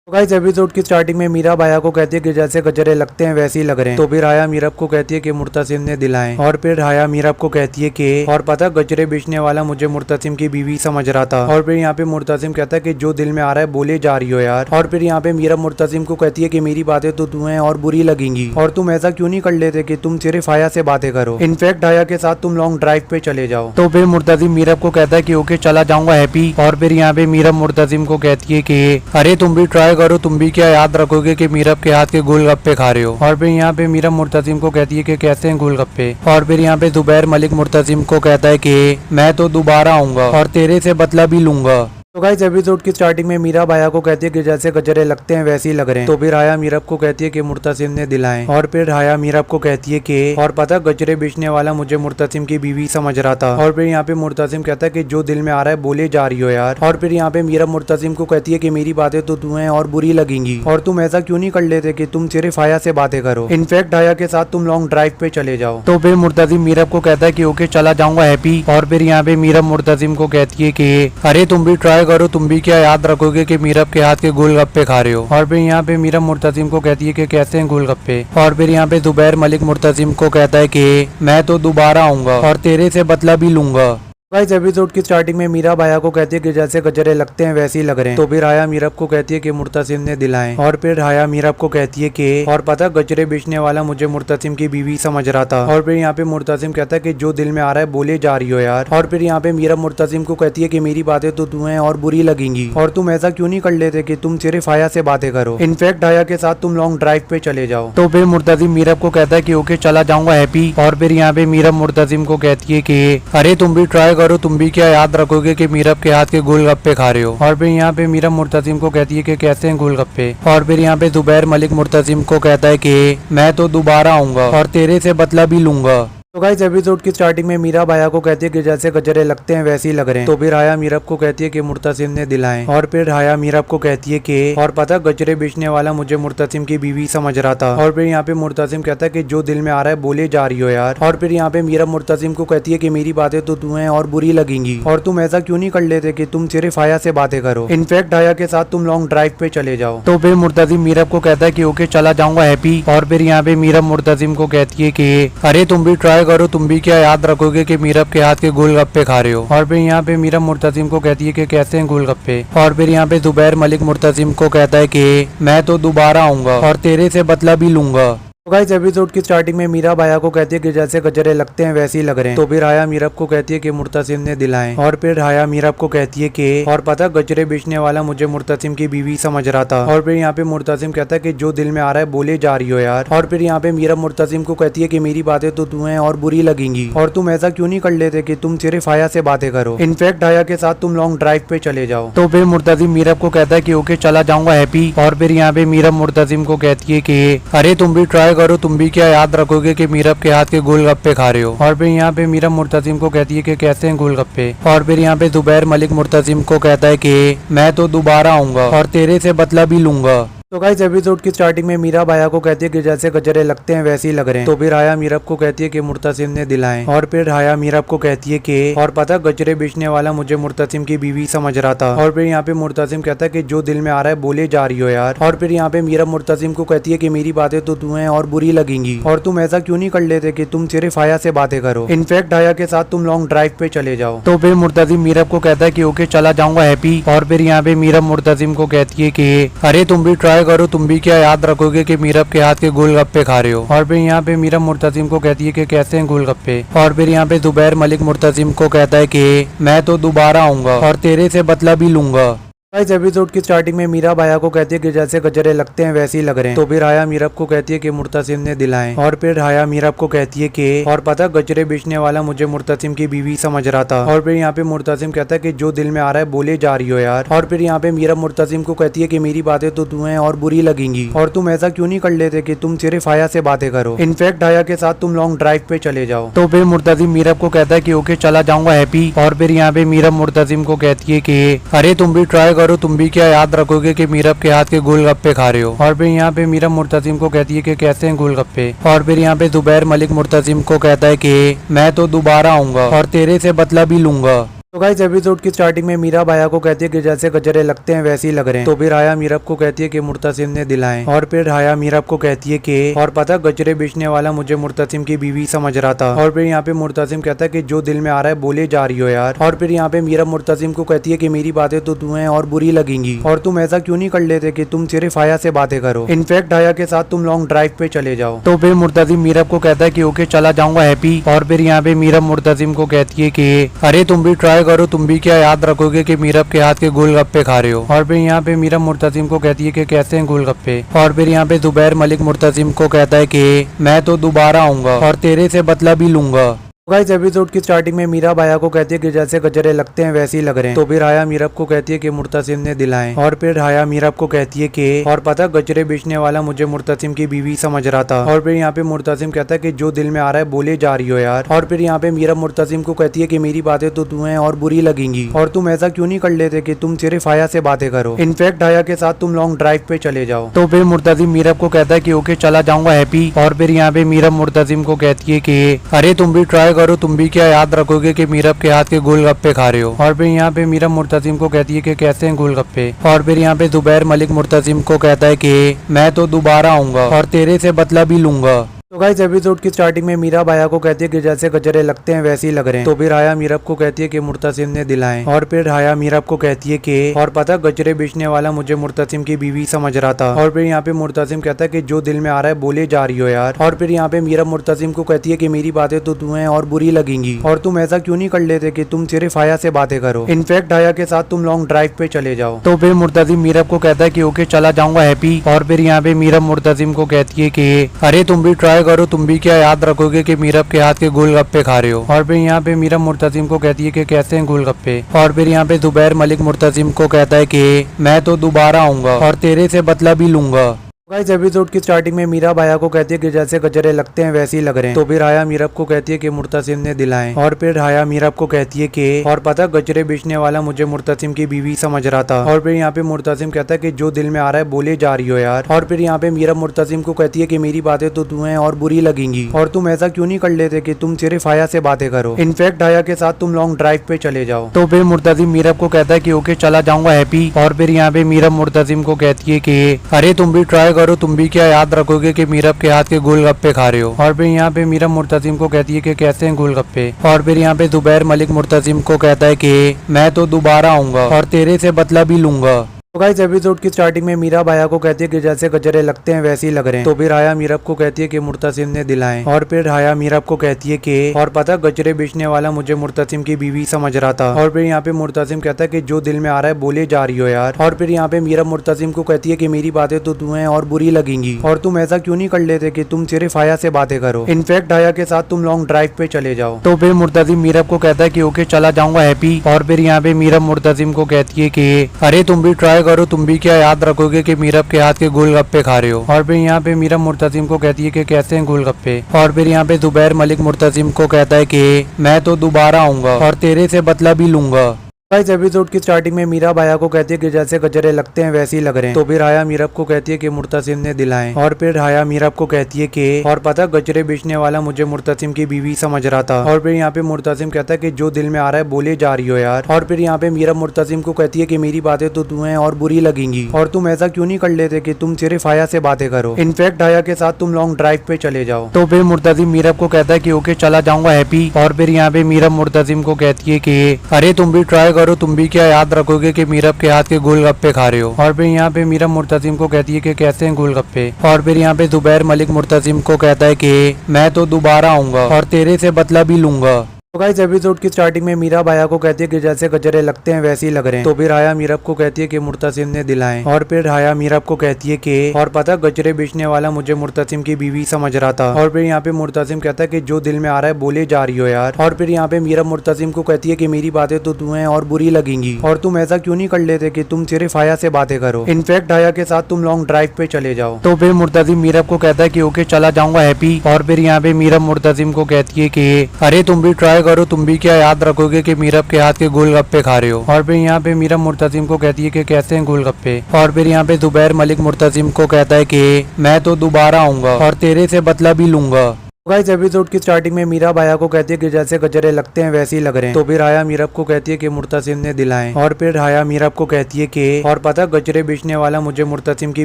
तो guys episode की starting में मीरा बाया को कहती है कि जैसे गजरे लगते हैं वैसे ही लग रहे हैं। तो फिर हाया मीरब को कहती है कि मुर्तसिम ने दिलाएं। और फिर हाया मीरब को कहती है कि और पता गजरे बेचने वाला मुझे मुर्तसिम की बीवी समझ रहा था। और फिर यहाँ पे मुर्तसिम कहता है कि जो दिल में आ रहा है बोले जा रही हो यार। और फिर यहाँ पे मीरब मुर्तसिम को कहती है कि मेरी बातें तो तुम्हें और बुरी लगेंगी और तुम ऐसा क्यों नहीं कर लेते कि तुम सिर्फ हाया से बातें करो, इनफैक्ट हाया के साथ तुम लॉन्ग ड्राइव पे चले जाओ। तो फिर मुर्तसिम मीरब को कहता है कि ओके चला जाऊंगा हैप्पी। और फिर यहाँ पे मीरब मुर्तसिम को कहती है कि अरे तुम भी ट्राई करो, तुम भी क्या याद रखोगे कि मीरब के हाथ के गोलगप्पे खा रहे हो। और फिर यहाँ पे मीरब मुर्तसिम को कहती है कि कैसे हैं गोलगप्पे। और फिर यहाँ पे जुबैर मलिक मुर्तसिम को कहता है कि मैं तो दोबारा आऊंगा और तेरे से बदला भी लूंगा। तो गाइस एपिसोड की स्टार्टिंग में मीरा बाया को कहती है कि जैसे गजरे लगते हैं वैसे ही लग रहे हैं। तो फिर हाया मीरब को कहती है कि मुर्तसिम ने दिलाएं। और फिर हाया मीरब को कहती है कि और पता गजरे बेचने वाला मुझे मुर्तसिम की बीवी समझ रहा था। और फिर यहाँ पे मुर्तसिम कहता है कि जो दिल में आ रहा है बोले जा रही हो यार। और फिर यहाँ पे मीरब मुर्तसिम को कहती है कि मेरी बातें तो तुम्हें और बुरी लगेंगी और तुम ऐसा क्यों नहीं कर लेते कि तुम सिर्फ हाया से बातें करो, इनफैक्ट हाया के साथ तुम लॉन्ग ड्राइव पे चले जाओ। तो फिर मुर्तसिम मीरब को कहता है कि ओके चला जाऊंगा हैप्पी। और फिर यहाँ पे मीरब मुर्तसिम को कहती है कि अरे तुम भी ट्राई करो, तुम भी क्या याद रखोगे कि मीरब के हाथ के गोलगप्पे खा रहे हो। और फिर यहाँ पे मीरब मुर्तसिम को कहती है कि कैसे हैं गोलगप्पे। और फिर यहाँ पे जुबैर मलिक मुर्तसिम को कहता है कि मैं तो दोबारा आऊंगा और तेरे से बदला भी लूंगा। गाइस एपिसोड की स्टार्टिंग में मीरा बाया को कहती है कि जैसे गजरे लगते हैं वैसे ही लग रहे हैं। तो फिर हाया मीरब को कहती है कि मुर्तसिम ने दिलाएं। और फिर हाया मीरब को कहती है कि और पता गजरे बेचने वाला मुझे मुर्तसिम की बीवी समझ रहा था। और फिर यहाँ पे मुर्तसिम कहता है कि जो दिल में आ रहा है बोले जा रही हो यार। और फिर यहाँ पे मीरब मुर्तसिम को कहती है कि मेरी बातें तो तुम्हें और बुरी लगेंगी और तुम ऐसा क्यों नहीं कर लेते कि तुम सिर्फ हाया से बातें करो, इनफैक्ट हाया के साथ तुम लॉन्ग ड्राइव पे चले जाओ। तो फिर मुर्तसिम मीरब को कहता है कि ओके चला जाऊंगा हैप्पी। और फिर यहाँ पे मीरब मुर्तसिम को कहती है कि अरे तुम भी ट्राई करो, तुम भी क्या याद रखोगे कि मीरब के हाथ के गोलगप्पे खा रहे हो। और फिर यहाँ पे मीरब मुर्तसिम को कहती है कि कैसे हैं गोलगप्पे। और फिर यहाँ पे जुबैर मलिक मुर्तसिम को कहता है कि मैं तो दोबारा आऊंगा और तेरे से बदला भी लूंगा। तो गाइस एपिसोड की स्टार्टिंग में मीरा बाया को कहती है कि जैसे गजरे लगते हैं वैसे ही लग रहे हैं। तो फिर हाया मीरब को कहती है कि मुर्तसिम ने दिलाएं। और फिर हाया मीरब को कहती है कि और पता गजरे बेचने वाला मुझे मुर्तसिम की बीवी समझ रहा था। और फिर यहाँ पे मुर्तसिम कहता है कि जो दिल में आ रहा है बोले जा रही हो यार। और फिर यहाँ पे मीरब मुर्तसिम को कहती है कि मेरी बातें तो तुम्हें और बुरी लगेंगी और तुम ऐसा क्यों नहीं कर लेते कि तुम सिर्फ हाया से बातें करो, इनफैक्ट हाया के साथ तुम लॉन्ग ड्राइव पे चले जाओ। तो फिर मुर्तसिम मीरब को कहता है कि ओके चला जाऊंगा हैप्पी। और फिर यहाँ पे मीरब मुर्तसिम को कहती है कि अरे तुम भी ट्राई करो, तुम भी क्या याद रखोगे कि मीरब के हाथ के गोलगप्पे खा रहे हो। और फिर यहाँ पे मीरब मुर्तसिम को कहती है कि कैसे हैं गोलगप्पे। और फिर यहाँ पे जुबैर मलिक मुर्तसिम को कहता है कि मैं तो दोबारा आऊंगा और तेरे से बदला भी लूंगा। तो गाइस एपिसोड की स्टार्टिंग में मीरा बाया को कहती है कि जैसे गजरे लगते हैं वैसे ही लग रहे हैं। तो फिर हाया मीरब को कहती है कि मुर्तसिम ने दिलाएं। और फिर हाया मीरब को कहती है कि और पता गजरे बेचने वाला मुझे मुर्तसिम की बीवी समझ रहा था। और फिर यहाँ पे मुर्तसिम कहता है कि जो दिल में आ रहा है बोले जा रही हो यार। और फिर यहाँ पे मीरब मुर्तसिम को कहती है कि मेरी बातें तो तुम्हें और बुरी लगेंगी और तुम ऐसा क्यों नहीं कर लेते कि तुम सिर्फ हाया से बातें करो, इनफैक्ट हाया के साथ तुम लॉन्ग ड्राइव पे चले जाओ। तो फिर मुर्तसिम मीरब को कहता है कि ओके चला जाऊंगा हैप्पी। और फिर यहाँ पे मीरब मुर्तसिम को कहती है कि अरे तुम भी ट्राई करो, तुम भी क्या याद रखोगे कि मीरब के हाथ के गोलगप्पे खा रहे हो। और फिर यहाँ पे मीरब मुर्तसिम को कहती है कि कैसे हैं गोलगप्पे। और फिर यहाँ पे जुबैर मलिक मुर्तसिम को कहता है कि मैं तो दोबारा आऊंगा और तेरे से बदला भी लूंगा। तो गाइस एपिसोड की स्टार्टिंग में मीरा बाया को कहती है कि जैसे गजरे लगते हैं वैसे ही लग रहे हैं। तो फिर हाया मीरब को कहती है कि मुर्तसिम ने दिलाएं। और फिर हाया मीरब को कहती है कि और पता गजरे बेचने वाला मुझे मुर्तसिम की बीवी समझ रहा था। और फिर यहाँ पे मुर्तसिम कहता है कि जो दिल में आ रहा है बोले जा रही हो यार। और फिर यहाँ पे मीरब मुर्तसिम को कहती है कि मेरी बातें तो तुम्हें और बुरी लगेंगी और तुम ऐसा क्यों नहीं कर लेते कि तुम सिर्फ हाया से बातें करो, इनफैक्ट हाया के साथ तुम लॉन्ग ड्राइव पे चले जाओ। तो फिर मुर्तसिम मीरब को कहता है कि ओके चला जाऊंगा हैप्पी। और फिर यहाँ पे मीरब मुर्तसिम को कहती है कि अरे तुम भी ट्राई करो, तुम भी क्या याद रखोगे कि मीरब के हाथ के गोलगप्पे खा रहे हो। और फिर यहाँ पे मीरब मुर्तसिम को कहती है कि कैसे हैं गोलगप्पे। और फिर यहाँ पे जुबैर मलिक मुर्तसिम को कहता है कि मैं तो दोबारा आऊंगा और तेरे से बदला भी लूंगा। इस एपिसोड की स्टार्टिंग में मीरा बाया को कहती है कि जैसे गजरे लगते हैं वैसे ही लग रहे हैं। तो फिर हाया मीरब को कहती है कि मुर्तसिम ने दिलाएं। और फिर हाया मीरब को कहती है कि और पता गजरे बेचने वाला मुझे मुर्तसिम की बीवी समझ रहा था। और फिर यहाँ पे मुर्तसिम कहता है कि जो दिल में आ रहा है बोले जा रही हो यार। और फिर यहाँ पे मीरब मुर्तसिम को कहती है कि मेरी बातें तो तुम्हें और बुरी लगेंगी और तुम ऐसा क्यों नहीं कर लेते कि तुम सिर्फ हाया से बातें करो, इनफैक्ट हाया के साथ तुम लॉन्ग ड्राइव पे चले जाओ। तो फिर मुर्तसिम मीरब को कहता है कि ओके चला जाऊंगा हैप्पी। और फिर यहाँ पे मीरब मुर्तसिम को कहती है कि अरे तुम भी ट्राई करो, तुम भी क्या याद रखोगे कि मीरब के हाथ के गोलगप्पे खा रहे हो। और फिर यहाँ पे मीरब मुर्तसिम को कहती है कि कैसे हैं गोलगप्पे। और फिर यहाँ पे जुबैर मलिक मुर्तसिम को कहता है कि मैं तो दोबारा आऊंगा और तेरे से बदला भी लूंगा। तो गाइस एपिसोड की स्टार्टिंग में मीरा बाया को कहती है कि जैसे गजरे लगते हैं वैसे ही लग रहे हैं। तो फिर राया मीरब को कहती है कि मुर्तसिम ने दिलाएं। और फिर राया मीरब को कहती है कि और पता गजरे बेचने वाला मुझे मुर्तसिम की बीवी समझ रहा था। और फिर यहाँ पे मुर्तसिम कहता है कि जो दिल में आ रहा है बोले जा रही हो यार। और फिर यहाँ पे मीरब मुर्तसिम को कहती है कि मेरी बातें तो तुम्हें और बुरी लगेंगी और तुम ऐसा क्यों नहीं कर लेते कि तुम सिर्फ हाया से बातें करो, इनफैक्ट हाया के साथ तुम लॉन्ग ड्राइव पे चले जाओ। तो फिर मुर्तसिम मीरब को कहता है कि ओके चला जाऊंगा हैप्पी। और फिर यहाँ पे मीरब मुर्तसिम को कहती है कि अरे तुम भी ट्राई करो, तुम भी क्या याद रखोगे कि मीरब के हाथ के गोलगप्पे खा रहे हो। और फिर यहाँ पे मीरब मुर्तसिम को कहती है कि कैसे हैं गोलगप्पे। और फिर यहाँ पे जुबैर मलिक मुर्तसिम को कहता है कि मैं तो दोबारा आऊंगा और तेरे से बदला भी लूंगा। गाइस एपिसोड की स्टार्टिंग में मीरा बाया को कहती है कि जैसे गजरे लगते हैं वैसे ही लग रहे हैं। तो फिर राया मीरब को कहती है कि मुर्तसिम ने दिलाएं। और फिर राया मीरब को कहती है कि और पता गजरे बेचने वाला मुझे मुर्तसिम की बीवी समझ रहा था। और फिर यहाँ पे मुर्तसिम कहता है कि जो दिल में आ रहा है बोले जा रही हो यार। और फिर यहाँ पे मीरब मुर्तसिम को कहती है कि मेरी बातें तो तुम्हें और बुरी लगेंगी और तुम ऐसा क्यों नहीं कर लेते कि तुम सिर्फ हाया से बातें करो, इनफैक्ट हाया के साथ तुम लॉन्ग ड्राइव पे चले जाओ। तो फिर मुर्तसिम मीरब को कहता है कि ओके चला जाऊंगा हैप्पी। और फिर यहाँ पे मीरब मुर्तसिम को कहती है कि अरे तुम भी ट्राई करो, तुम भी क्या याद रखोगे कि मीरब के हाथ के गोलगप्पे खा रहे हो। और फिर यहाँ पे मीरब मुर्तसिम को कहती है कि कैसे हैं गोलगप्पे। और फिर यहाँ पे जुबैर मलिक मुर्तसिम को कहता है कि मैं तो दोबारा आऊंगा और तेरे से बदला भी लूंगा। तो गाइस एपिसोड की स्टार्टिंग में मीरा बाया को कहती है कि जैसे गजरे लगते हैं वैसे ही लग रहे हैं। तो फिर राया मीरब को कहती है कि मुर्तसिम ने दिलाएं। और फिर राया मीरब को कहती है कि और पता गजरे बेचने वाला मुझे मुर्तसिम की बीवी समझ रहा था। और फिर यहाँ पे मुर्तसिम कहता है कि जो दिल में आ रहा है बोले जा रही हो यार। और फिर यहाँ पे मीरब मुर्तसिम को कहती है कि मेरी बातें तो तुम्हें और बुरी लगेंगी और तुम ऐसा क्यों नहीं कर लेते कि तुम सिर्फ हाया से बातें करो, इनफैक्ट हाया के साथ तुम लॉन्ग ड्राइव पे चले जाओ। तो फिर मुर्तसिम मीरब को कहता है कि ओके चला जाऊंगा हैप्पी। और फिर यहाँ पे मीरब मुर्तसिम को कहती है कि अरे तुम भी ट्राई करो, तुम भी क्या याद रखोगे कि मीरब के हाथ के गोलगप्पे खा रहे हो। और फिर यहाँ पे मीरब मुर्तसिम को कहती है कि कैसे हैं गोलगप्पे। और फिर यहाँ पे जुबैर मलिक मुर्तसिम को कहता है कि मैं तो दोबारा आऊंगा और तेरे से बदला भी लूंगा। गाइस एपिसोड की स्टार्टिंग में मीरा बाया को कहती है कि जैसे गजरे लगते हैं वैसे ही लग रहे हैं। तो फिर राया मीरब को कहती है कि मुर्तसिम ने दिलाएं। और फिर राया मीरब को कहती है कि और पता गजरे बेचने वाला मुझे मुर्तसिम की बीवी समझ रहा था। और फिर यहाँ पे मुर्तसिम कहता है कि जो दिल में आ रहा है बोले जा रही हो यार। और फिर यहाँ पे मीरब मुर्तसिम को कहती है कि मेरी बातें तो तुम्हें और बुरी लगेंगी और तुम ऐसा क्यों नहीं कर लेते कि तुम सिर्फ हाया से बातें करो, इनफैक्ट हाया के साथ तुम लॉन्ग ड्राइव पे चले जाओ। तो फिर मुर्तसिम मीरब को कहता है कि ओके चला जाऊंगा हैप्पी। और फिर यहाँ पे मीरब मुर्तसिम को कहती है कि अरे तुम भी ट्राई करो, तुम भी क्या याद रखोगे कि मीरब के हाथ के गोलगप्पे खा रहे हो। और फिर यहाँ पे मीरब मुर्तसिम को कहती है कि कैसे हैं गोलगप्पे। और फिर यहाँ पे जुबैर मलिक मुर्तसिम को कहता है कि मैं तो दोबारा आऊंगा और तेरे से बदला भी लूंगा। तो गाइस एपिसोड की स्टार्टिंग में मीरा बाया को कहती है कि जैसे गजरे लगते हैं वैसे ही लग रहे हैं। तो फिर राया मीरब को कहती है कि मुर्तसिम ने दिलाएं। और फिर राया मीरब को कहती है कि और पता गजरे बेचने वाला मुझे मुर्तसिम की बीवी समझ रहा था। और फिर यहाँ पे मुर्तसिम कहता है कि जो दिल में आ रहा है बोले जा रही हो यार। और फिर यहाँ पे मीरब मुर्तसिम को कहती है कि मेरी बातें तो तुम्हें और बुरी लगेंगी और तुम ऐसा क्यों नहीं कर लेते कि तुम सिर्फ हाया से बातें करो, इनफैक्ट हाया के साथ तुम लॉन्ग ड्राइव पे चले जाओ। तो फिर मुर्तसिम मीरब को कहता है कि ओके चला जाऊंगा हैप्पी। और फिर यहाँ पे मीरब मुर्तसिम को कहती है कि अरे तुम भी ट्राई करो, तुम भी क्या याद रखोगे कि मीरब के हाथ के गोलगप्पे खा रहे हो। और फिर यहाँ पे मीरब मुर्तसिम को कहती है कि कैसे हैं गोलगप्पे। और फिर यहाँ पे जुबैर मलिक मुर्तसिम को कहता है कि मैं तो दोबारा आऊंगा और तेरे से बदला भी लूंगा। गाइस एपिसोड की स्टार्टिंग में मीरा बाया को कहती है कि जैसे गजरे लगते हैं वैसे ही लग रहे हैं। तो फिर राया मीरब को कहती है कि मुर्तसिम ने दिलाएं। और फिर राया मीरब को कहती है कि और पता गजरे बेचने वाला मुझे मुर्तसिम की बीवी समझ रहा था। और फिर यहाँ पे मुर्तसिम कहता है कि जो दिल में आ रहा है बोले जा रही हो यार। और फिर यहाँ पे मीरब मुर्तसिम को कहती है कि मेरी बातें तो तुम्हें और बुरी लगेंगी और तुम ऐसा क्यों नहीं कर लेते कि तुम सिर्फ हाया से बातें करो, इनफैक्ट हाया के साथ तुम लॉन्ग ड्राइव पे चले जाओ। तो फिर मुर्तसिम मीरब को कहता है कि ओके चला जाऊंगा हैप्पी। और फिर यहाँ पे मीरब मुर्तसिम को कहती है कि अरे तुम भी ट्राई करो, तुम भी क्या याद रखोगे कि मीरब के हाथ के गोलगप्पे खा रहे हो। और फिर यहाँ पे मीरब मुर्तसिम को कहती है कि कैसे हैं गोलगप्पे। और फिर यहाँ पे जुबैर मलिक मुर्तसिम को कहता है कि मैं तो दोबारा आऊंगा और तेरे से बदला भी लूंगा। तो गाइस एपिसोड की स्टार्टिंग में मीरा बाया को कहती है कि जैसे गजरे लगते हैं वैसे ही लग रहे हैं। तो फिर राया मीरब को कहती है कि मुर्तसिम ने दिलाएं। और फिर राया मीरब को कहती है कि और पता गजरे बेचने वाला मुझे मुर्तसिम की बीवी समझ रहा था। और फिर यहाँ पे मुर्तसिम कहता है कि जो दिल में आ रहा है बोले जा रही हो यार। और फिर यहाँ पे मीरब मुर्तसिम को कहती है कि मेरी बातें तो तुम्हें और बुरी लगेंगी और तुम ऐसा क्यों नहीं कर लेते कि तुम सिर्फ हाया से बातें करो, इनफैक्ट हाया के साथ तुम लॉन्ग ड्राइव पे चले जाओ। तो फिर मुर्तसिम मीरब को कहता है कि ओके चला जाऊंगा हैप्पी। और फिर यहाँ पे मीरब मुर्तसिम को कहती है कि अरे तुम भी ट्राई करो, तुम भी क्या याद रखोगे कि मीरब के हाथ के गोलगप्पे खा रहे हो। और फिर यहाँ पे मीरब मुर्तसिम को कहती है कि कैसे हैं गोलगप्पे। और फिर यहाँ पे जुबैर मलिक मुर्तसिम को कहता है कि मैं तो दोबारा आऊंगा और तेरे से बदला भी लूंगा। गाइस एपिसोड की स्टार्टिंग में मीरा बाया को कहती है कि जैसे गजरे लगते हैं वैसे ही लग रहे हैं। तो फिर राया मीरब को कहती है कि मुर्तसिम ने दिलाए। और फिर राया मीरब को कहती है कि और पता गजरे बेचने वाला मुझे मुर्तसिम की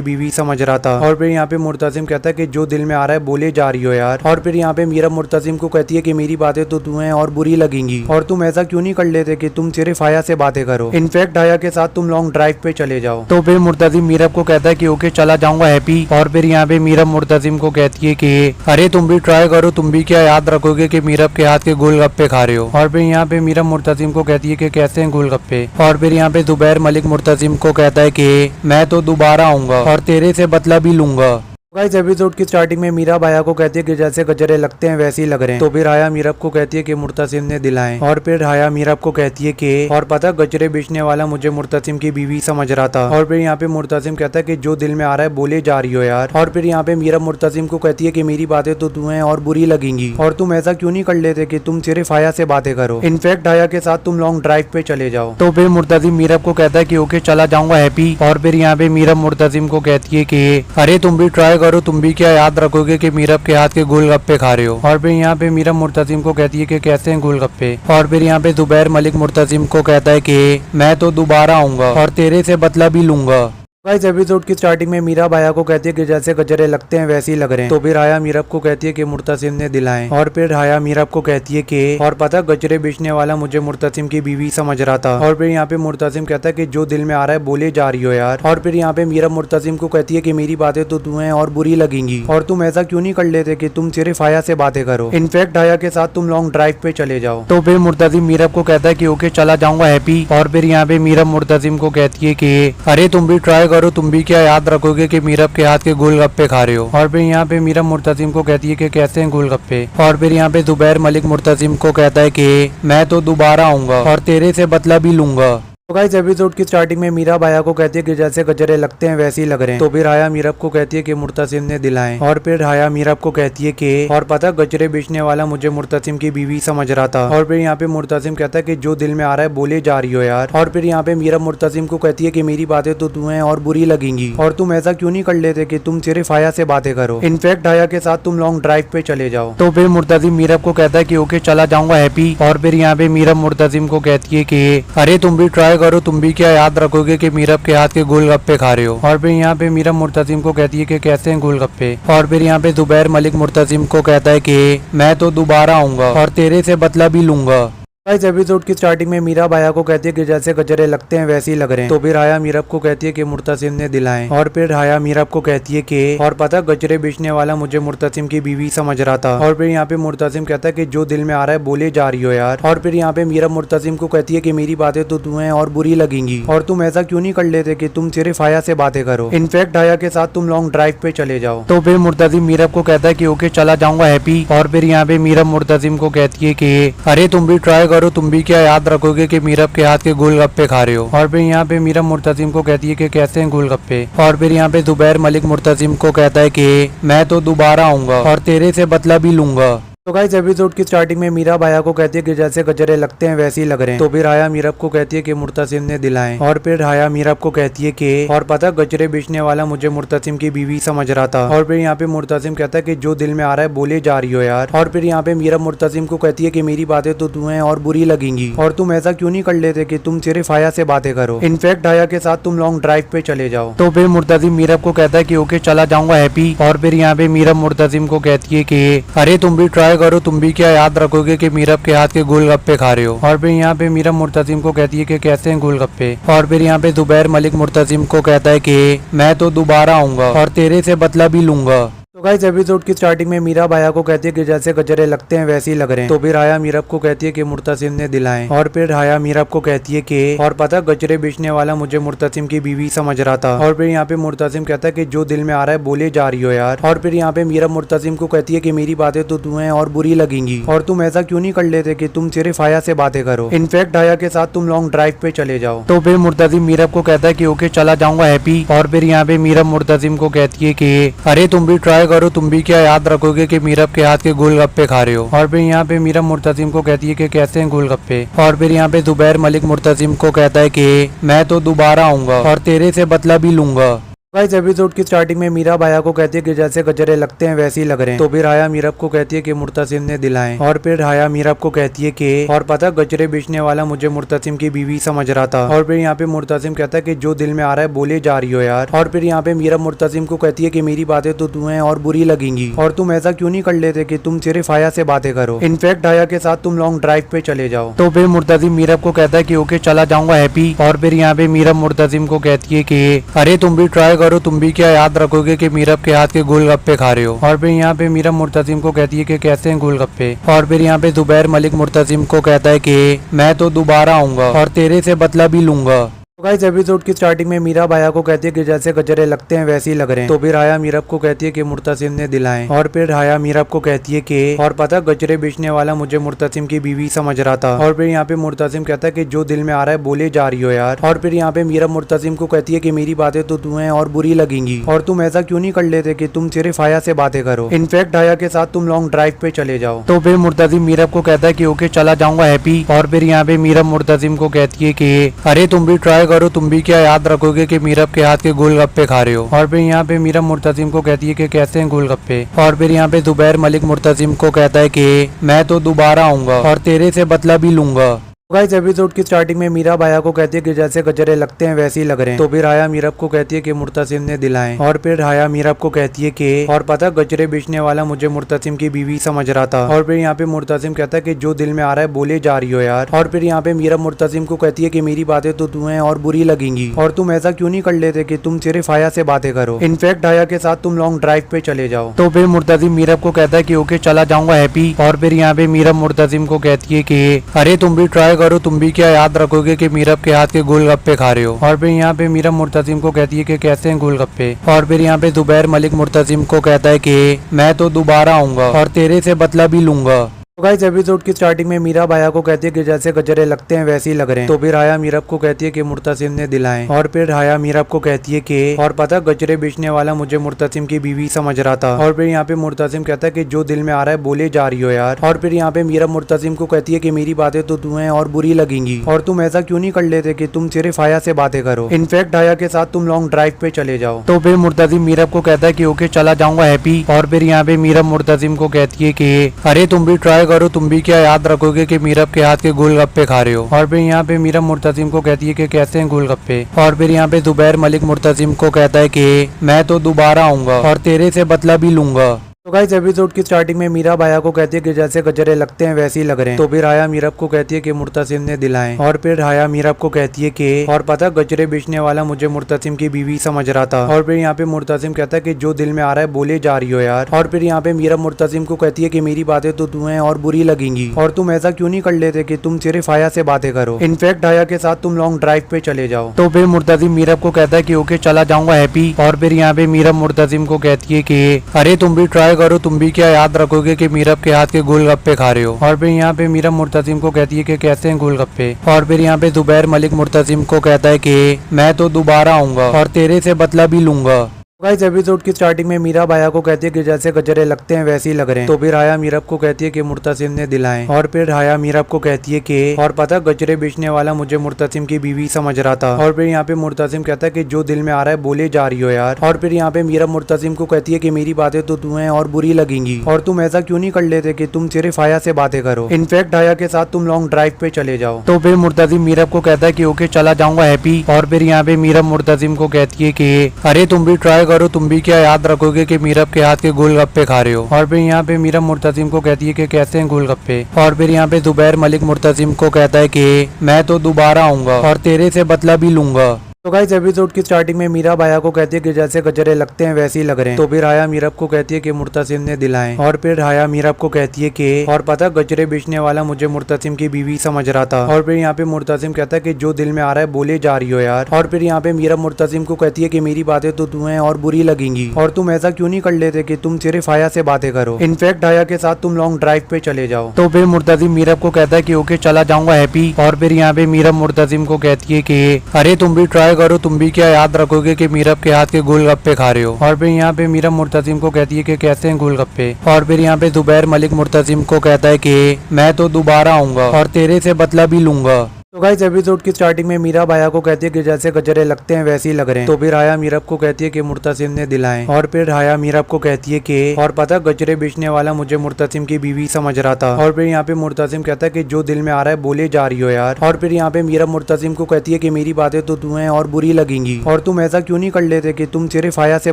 बीवी समझ रहा था। और फिर यहाँ पे मुर्तसिम कहता है कि जो दिल में आ रहा है बोले जा रही हो यार। और फिर यहाँ पे मीरब मुर्तसिम को कहती है कि मेरी बातें तो तुम्हें और बुरी लगेंगी और तुम ऐसा क्यों नहीं कर लेते कि तुम सिर्फ हाया से बातें करो, इनफैक्ट हाया के साथ तुम लॉन्ग ड्राइव पे चले जाओ। तो फिर मुर्तसिम मीरब को कहता है कि ओके चला जाऊंगा हैप्पी। और फिर यहाँ पे मीरब मुर्तसिम को कहती है कि अरे तुम भी ट्राई करो, तुम भी क्या याद रखोगे कि मीरब के हाथ के गोलगप्पे खा रहे हो। और फिर यहाँ पे मीरब मुर्तसिम को कहती है कि कैसे हैं गोलगप्पे। और फिर यहाँ पे जुबैर मलिक मुर्तसिम को कहता है कि मैं तो दोबारा आऊंगा और तेरे से बदला भी लूंगा। गाइस एपिसोड की स्टार्टिंग में मीरा बाया को कहती है कि जैसे गजरे लगते हैं वैसे ही लग रहे हैं। तो फिर राया मीरब को कहती है कि मुर्तसिम ने दिलाए। और फिर राया मीरब को कहती है कि और पता गजरे बेचने वाला मुझे मुर्तसिम की बीवी समझ रहा था। और फिर यहाँ पे मुर्तसिम कहता है कि जो दिल में आ रहा है बोले जा रही हो यार। और फिर यहाँ पे मीरब मुर्तसिम को कहती है कि मेरी बातें तो तुम्हें और बुरी लगेंगी और तुम ऐसा क्यों नहीं कर लेते कि तुम सिर्फ हाया से बातें करो, इनफैक्ट हाया के साथ तुम लॉन्ग ड्राइव पे चले जाओ। तो फिर मुर्तसिम मीरब को कहता है कि ओके चला जाऊंगा हैप्पी। और फिर यहाँ पे मीरब मुर्तसिम को कहती है कि अरे तुम भी ट्राई करो, तुम भी क्या याद रखोगे कि मीरब के हाथ के गोलगप्पे खा रहे हो। और फिर यहाँ पे मीरब मुर्तसिम को कहती है कि कैसे हैं गोलगप्पे। और फिर यहाँ पे जुबैर मलिक मुर्तसिम को कहता है कि मैं तो दोबारा आऊंगा और तेरे से बदला भी लूंगा। गाइस एपिसोड की स्टार्टिंग में मीरा बाया को कहती है कि जैसे गजरे लगते हैं वैसे ही लग रहे हैं। तो फिर राया मीरब को कहती है कि मुर्तसिम ने दिलाए। और फिर राया मीरब को कहती है कि और पता गजरे बेचने वाला मुझे मुर्तसिम की बीवी समझ रहा था। और फिर यहाँ पे मुर्तसिम कहता है कि जो दिल में आ रहा है बोले जा रही हो यार। और फिर यहाँ पे मीरब मुर्तसिम को कहती है कि मेरी बातें तो तुम्हें और बुरी लगेंगी और तुम ऐसा क्यों नहीं कर लेते कि तुम सिर्फ हाया से बातें करो, इनफैक्ट हाया के साथ तुम लॉन्ग ड्राइव पे चले जाओ। तो फिर मुर्तसिम मीरब को कहता है कि ओके चला जाऊंगा हैप्पी। और फिर यहाँ पे मीरब मुर्तसिम को कहती है कि अरे तुम भी ट्राई करो, तुम भी क्या याद रखोगे कि मीरब के हाथ के गोलगप्पे खा रहे हो। और फिर यहाँ पे मीरब मुर्तसिम को कहती है कि कैसे हैं गोलगप्पे। और फिर यहाँ पे जुबैर मलिक मुर्तसिम को कहता है कि मैं तो दोबारा आऊंगा और तेरे से बदला भी लूंगा। तो गाइस एपिसोड की स्टार्टिंग में मीरा बाया को कहती है कि जैसे गजरे लगते हैं वैसे ही लग रहे हैं। तो फिर राया मीरब को कहती है कि मुर्तसिम ने दिलाए। और फिर राया मीरब को कहती है कि और पता गजरे बेचने वाला मुझे मुर्तसिम की बीवी समझ रहा था। और फिर यहाँ पे मुर्तसिम कहता है कि जो दिल में आ रहा है बोले जा रही हो यार। और फिर यहाँ पे मीरब मुर्तसिम को कहती है कि मेरी बातें तो तुम्हें और बुरी लगेंगी और तुम ऐसा क्यों नहीं कर लेते कि तुम सिर्फ हाया से बातें करो, इनफैक्ट हाया के साथ तुम लॉन्ग ड्राइव पे चले जाओ। तो फिर मुर्तसिम मीरब को कहता है कि ओके चला जाऊंगा हैप्पी। और फिर यहाँ पे मीरब मुर्तसिम को कहती है कि अरे तुम भी ट्राई करो, तुम भी क्या याद रखोगे कि मीरब के हाथ के गोलगप्पे खा रहे हो। और फिर यहाँ पे मीरब मुर्तसिम को कहती है कि कैसे हैं गोलगप्पे। और फिर यहाँ पे जुबैर मलिक मुर्तसिम को कहता है कि मैं तो दोबारा आऊंगा और तेरे से बदला भी लूंगा। इस एपिसोड की स्टार्टिंग में मीरा बाया को कहती है कि जैसे गजरे लगते हैं वैसे ही लग रहे हैं। तो फिर राया मीरब को कहती है कि मुर्तसिम ने दिलाए। और फिर राया मीरब को कहती है कि और पता गजरे बेचने वाला मुझे मुर्तसिम की बीवी समझ रहा था। और फिर यहाँ पे मुर्तसिम कहता है कि जो दिल में आ रहा है बोले जा रही हो यार। और फिर यहाँ पे मीरब मुर्तसिम को कहती है कि मेरी बातें तो तुम्हें और बुरी लगेंगी और तुम ऐसा क्यों नहीं कर लेते कि तुम सिर्फ हाया से बातें करो, इनफैक्ट हाया के साथ तुम लॉन्ग ड्राइव पे चले जाओ। तो फिर मुर्तसिम मीरब को कहता है कि ओके चला जाऊंगा हैप्पी। और फिर यहाँ पे मीरब मुर्तसिम को कहती है कि अरे तुम भी ट्राई करो, तुम भी क्या याद रखोगे कि मीरब के हाथ के गोलगप्पे खा रहे हो। और फिर यहाँ पे मीरब मुर्तसिम को कहती है कि कैसे हैं गोलगप्पे। और फिर यहाँ पे जुबैर मलिक मुर्तसिम को कहता है कि मैं तो दोबारा आऊंगा और तेरे से बदला भी लूंगा। तो गाइस एपिसोड की स्टार्टिंग में मीरा बाया को कहती है कि जैसे गजरे लगते हैं वैसे ही लग रहे हैं। तो फिर राया मीरब को कहती है कि मुर्तसिम ने दिलाए। और फिर राया मीरब को कहती है कि और पता गजरे बेचने वाला मुझे मुर्तसिम की बीवी समझ रहा था। और फिर यहाँ पे मुर्तसिम कहता है कि जो दिल में आ रहा है बोले जा रही हो यार। और फिर यहाँ पे मीरब मुर्तसिम को कहती है कि मेरी बातें तो तुम्हें और बुरी लगेंगी और तुम ऐसा क्यों नहीं कर लेते कि तुम सिर्फ हाया से बातें करो, इनफैक्ट हाया के साथ तुम लॉन्ग ड्राइव पे चले जाओ। तो फिर मुर्तसिम मीरब को कहता है कि ओके चला जाऊंगा हैप्पी। और फिर यहाँ पे मीरब मुर्तसिम को कहती है कि अरे तुम भी ट्राई करो, तुम भी क्या याद रखोगे कि मीरब के हाथ के गोलगप्पे खा रहे हो। और फिर यहाँ पे मीरब मुर्तसिम को कहती है कि कैसे हैं गोलगप्पे। और फिर यहाँ पे जुबैर मलिक मुर्तसिम को कहता है कि मैं तो दोबारा आऊंगा और तेरे से बदला भी लूंगा। तो गाइस एपिसोड की स्टार्टिंग में मीरा बाया को कहती है कि जैसे गजरे लगते हैं वैसे ही लग रहे हैं। तो फिर राया मीरब को कहती है कि मुर्तसिम ने दिलाए। और फिर राया मीरब को कहती है कि और पता गजरे बेचने वाला मुझे मुर्तसिम की बीवी समझ रहा था। और फिर यहाँ पे मुर्तसिम कहता है कि जो दिल में आ रहा है बोले जा रही हो यार। और फिर यहाँ पे मीरब मुर्तसिम को कहती है कि मेरी बातें तो तुम्हें और बुरी लगेंगी और तुम ऐसा क्यों नहीं कर लेते कि तुम सिर्फ हाया से बातें करो, इनफैक्ट हाया के साथ तुम लॉन्ग ड्राइव पे चले जाओ। तो फिर मुर्तसिम मीरब को कहता है कि ओके चला जाऊंगा हैप्पी। और फिर यहाँ पे मीरब मुर्तसिम को कहती है कि अरे तुम भी ट्राई करो, तुम भी क्या याद रखोगे कि मीरब के हाथ के गोलगप्पे खा रहे हो। और फिर यहाँ पे मीरब मुर्तसिम को कहती है कि कैसे हैं गोलगप्पे। और फिर यहाँ पे जुबैर मलिक मुर्तसिम को कहता है कि मैं तो दोबारा आऊंगा और तेरे से बदला भी लूंगा। गाइस एपिसोड की स्टार्टिंग में मीरा बाया को कहती है कि जैसे गजरे लगते हैं वैसे ही लग रहे हैं। तो फिर राया मीरब को कहती है कि मुर्तसिम ने दिलाएं। और फिर राया मीरब को कहती है कि और पता गजरे बेचने वाला मुझे मुर्तसिम की बीवी समझ रहा था। और फिर यहाँ पे मुर्तसिम कहता है कि जो दिल में आ रहा है बोले जा रही हो यार। और फिर यहाँ पे मीरब मुर्तसिम को कहती है कि मेरी बातें तो तुम्हें और बुरी लगेंगी और तुम ऐसा क्यों नहीं कर लेते कि तुम सिर्फ हाया से बातें करो, इनफैक्ट हाया के साथ तुम लॉन्ग ड्राइव पे चले जाओ। तो फिर मुर्तसिम मीरब को कहता है कि ओके चला जाऊंगा हैप्पी। और फिर यहाँ पे मीरब मुर्तसिम को कहती है कि अरे तुम भी ट्राई करो, तुम भी क्या याद रखोगे कि मीरब के हाथ के गोलगप्पे खा रहे हो। और फिर यहाँ पे मीरब मुर्तसिम को कहती है कि कैसे हैं गोलगप्पे। और फिर यहाँ पे जुबैर मलिक मुर्तसिम को कहता है कि मैं तो दोबारा आऊंगा और तेरे से बदला भी लूंगा। गाइस एपिसोड की स्टार्टिंग में मीरा बाया को कहती है कि जैसे गजरे लगते हैं वैसे ही लग रहे हैं। तो फिर राया मीरब को कहती है कि मुर्तसिम ने दिलाएं। और फिर राया मीरब को कहती है कि और पता गजरे बेचने वाला मुझे मुर्तसिम की बीवी समझ रहा था। और फिर यहाँ पे मुर्तसिम कहता है कि जो दिल में आ रहा है बोले जा रही हो यार। और फिर यहाँ पे मीरब मुर्तसिम को कहती है कि मेरी बातें तो तुम्हें और बुरी लगेंगी और तुम ऐसा क्यों नहीं कर लेते कि तुम सिर्फ हाया से बातें करो, इनफैक्ट हाया के साथ तुम लॉन्ग ड्राइव पे चले जाओ। तो फिर मुर्तसिम मीरब को कहता है कि ओके चला जाऊंगा हैप्पी। और फिर यहाँ पे मीरब मुर्तसिम को कहती है कि अरे तुम भी ट्राई करो, तुम भी क्या याद रखोगे कि मीरब के हाथ के गोलगप्पे खा रहे हो। और फिर यहाँ पे मीरब मुर्तसिम को कहती है कि कैसे हैं गोलगप्पे। और फिर यहाँ पे जुबैर मलिक मुर्तसिम को कहता है कि मैं तो दोबारा आऊंगा और तेरे से बदला भी लूंगा। गाइस एपिसोड की स्टार्टिंग में मीरा बाया को कहती है कि जैसे गजरे लगते हैं वैसे ही लग रहे हैं। तो फिर राया मीरब को कहती है कि मुर्तसिम ने दिलाएं। और फिर राया मीरब को कहती है कि और पता गजरे बेचने वाला मुझे मुर्तसिम की बीवी समझ रहा था। और फिर यहाँ पे मुर्तसिम कहता है कि जो दिल में आ रहा है बोले जा रही हो यार। और फिर यहाँ पे मीरब मुर्तसिम को कहती है कि मेरी बातें तो तुम्हें और बुरी लगेंगी और तुम ऐसा क्यों नहीं कर लेते कि तुम सिर्फ हाया से बातें करो, इनफैक्ट हाया के साथ तुम लॉन्ग ड्राइव पे चले जाओ। तो फिर मुर्तसिम मीरब को कहता है कि ओके चला जाऊंगा हैप्पी। और फिर यहाँ पे मीरब मुर्तसिम को कहती है कि अरे तुम भी ट्राई करो, तुम भी क्या याद रखोगे कि मीरब के हाथ के गोलगप्पे खा रहे हो। और फिर यहाँ पे मीरब मुर्तसिम को कहती है कि कैसे हैं गोलगप्पे। और फिर यहाँ पे जुबैर मलिक मुर्तसिम को कहता है कि मैं तो दोबारा आऊंगा और तेरे से बदला भी लूंगा। तो गाइस एपिसोड की स्टार्टिंग में मीरा बाया को कहती है कि जैसे गजरे लगते हैं वैसे ही लग रहे हैं। तो फिर राया मीरब को कहती है कि मुर्तसिम ने दिलाएं। और फिर राया मीरब को कहती है कि और पता गजरे बेचने वाला मुझे मुर्तसिम की बीवी समझ रहा था। और फिर यहाँ पे मुर्तसिम कहता है कि जो दिल में आ रहा है बोले जा रही हो यार। और फिर यहाँ पे मीरब मुर्तसिम को कहती है कि मेरी बातें तो तुम्हें और बुरी लगेंगी और तुम ऐसा क्यों नहीं कर लेते कि तुम सिर्फ हाया से बातें करो, इनफैक्ट हाया के साथ तुम लॉन्ग ड्राइव पे चले जाओ। तो फिर मुर्तसिम मीरब को कहता है कि ओके चला जाऊंगा हैप्पी। और फिर यहाँ पे मीरब मुर्तसिम को कहती है कि अरे तुम भी ट्राई करो, तुम भी क्या याद रखोगे कि मीरब के हाथ के गोलगप्पे खा रहे हो। और फिर यहाँ पे मीरब मुर्तसिम को कहती है कि कैसे हैं गोलगप्पे। और फिर यहाँ पे जुबैर मलिक मुर्तसिम को कहता है कि मैं तो दोबारा आऊंगा और तेरे से बदला भी लूंगा। तो गाइस एपिसोड की स्टार्टिंग में मीरा बाया को कहती है कि जैसे गजरे लगते हैं वैसे ही लग रहे हैं। तो फिर राया मीरब को कहती है कि मुर्तसिम ने दिलाएं। और फिर राया मीरब को कहती है कि और पता गजरे बेचने वाला मुझे मुर्तसिम की बीवी समझ रहा था। और फिर यहाँ पे मुर्तसिम कहता है कि जो दिल में आ रहा है बोले जा रही हो यार। और फिर यहाँ पे मीरब मुर्तसिम को कहती है कि मेरी बातें तो तुम्हें और बुरी लगेंगी और तुम ऐसा क्यों नहीं कर लेते कि तुम सिर्फ हाया से बातें करो, इनफैक्ट हाया के साथ तुम लॉन्ग ड्राइव पे चले जाओ। तो फिर मुर्तसिम मीरब को कहता है कि ओके चला जाऊंगा हैप्पी। और फिर यहाँ पे मीरब मुर्तसिम को कहती है कि अरे तुम भी ट्राई करो, तुम भी क्या याद रखोगे कि मीरब के हाथ के गोलगप्पे खा रहे हो। और फिर यहाँ पे मीरब मुर्तसिम को कहती है कि कैसे हैं गोलगप्पे। और फिर यहाँ पे जुबैर मलिक मुर्तसिम को कहता है कि मैं तो दोबारा आऊंगा और तेरे से बदला भी लूंगा। गाइस एपिसोड की स्टार्टिंग में मीरा बाया को कहती है कि जैसे गजरे लगते हैं वैसे ही लग रहे हैं। तो फिर राया मीरब को कहती है कि मुर्तसिम ने दिलाएं। और फिर राया मीरब को कहती है कि और पता गजरे बेचने वाला मुझे मुर्तसिम की बीवी समझ रहा था। और फिर यहाँ पे मुर्तसिम कहता है कि जो दिल में आ रहा है बोले जा रही हो यार। और फिर यहाँ पे मीरब मुर्तसिम को कहती है कि मेरी बातें तो तुम्हें और बुरी लगेंगी और तुम ऐसा क्यों नहीं कर लेते कि तुम सिर्फ हाया से बातें करो, इनफैक्ट हाया के साथ तुम लॉन्ग ड्राइव पे चले जाओ। तो फिर मुर्तसिम मीरब को कहता है कि ओके चला जाऊंगा हैप्पी। और फिर यहाँ पे मीरब मुर्तसिम को कहती है कि अरे तुम भी ट्राई करो, तुम भी क्या याद रखोगे कि मीरब के हाथ के गोलगप्पे खा रहे हो। और फिर यहाँ पे मीरब मुर्तसिम को कहती है कि कैसे हैं गोलगप्पे। और फिर यहाँ पे जुबैर मलिक मुर्तसिम को कहता है कि मैं तो दोबारा आऊंगा और तेरे से बदला भी लूंगा। तो गाइस एपिसोड की स्टार्टिंग में मीरा बाया को कहती है कि जैसे गजरे लगते हैं वैसे ही लग रहे हैं। तो फिर राया मीरब को कहती है कि मुर्तसिम ने दिलाएं। और फिर राया मीरब को कहती है कि और पता गजरे बेचने वाला मुझे मुर्तसिम की बीवी समझ रहा था। और फिर यहाँ पे मुर्तसिम कहता है कि जो दिल में आ रहा है बोले जा रही हो यार। और फिर यहाँ पे मीरब मुर्तसिम को कहती है कि मेरी बातें तो तुम्हें और बुरी लगेंगी और तुम ऐसा क्यों नहीं कर लेते कि तुम सिर्फ हाया से बातें करो, इनफैक्ट हाया के साथ तुम लॉन्ग ड्राइव पे चले जाओ। तो फिर मुर्तसिम मीरब को कहता है कि ओके चला जाऊंगा हैप्पी। और फिर यहाँ पे मीरब मुर्तसिम को कहती है कि अरे तुम भी ट्राई करो, तुम भी क्या याद रखोगे कि मीरब के हाथ के गोलगप्पे खा रहे हो। और फिर यहाँ पे मीरब मुर्तसिम को कहती है कि कैसे हैं गोलगप्पे। और फिर यहाँ पे जुबैर मलिक मुर्तसिम को कहता है कि मैं तो दोबारा आऊंगा और तेरे से बदला भी लूंगा। तो गाइस एपिसोड की स्टार्टिंग में मीरा बाया को कहती है कि जैसे गजरे लगते हैं वैसे ही लग रहे हैं। तो फिर राया मीरब को कहती है कि मुर्तसिम ने दिलाए। और फिर राया मीरब को कहती है कि और पता गजरे बेचने वाला मुझे मुर्तसिम की बीवी समझ रहा था। और फिर यहाँ पे मुर्तसिम कहता है कि जो दिल में आ रहा है बोले जा रही हो यार। और फिर यहाँ पे मीरब मुर्तसिम को कहती है कि मेरी बातें तो तुम्हें और बुरी लगेंगी और तुम ऐसा क्यों नहीं कर लेते कि तुम सिर्फ हाया से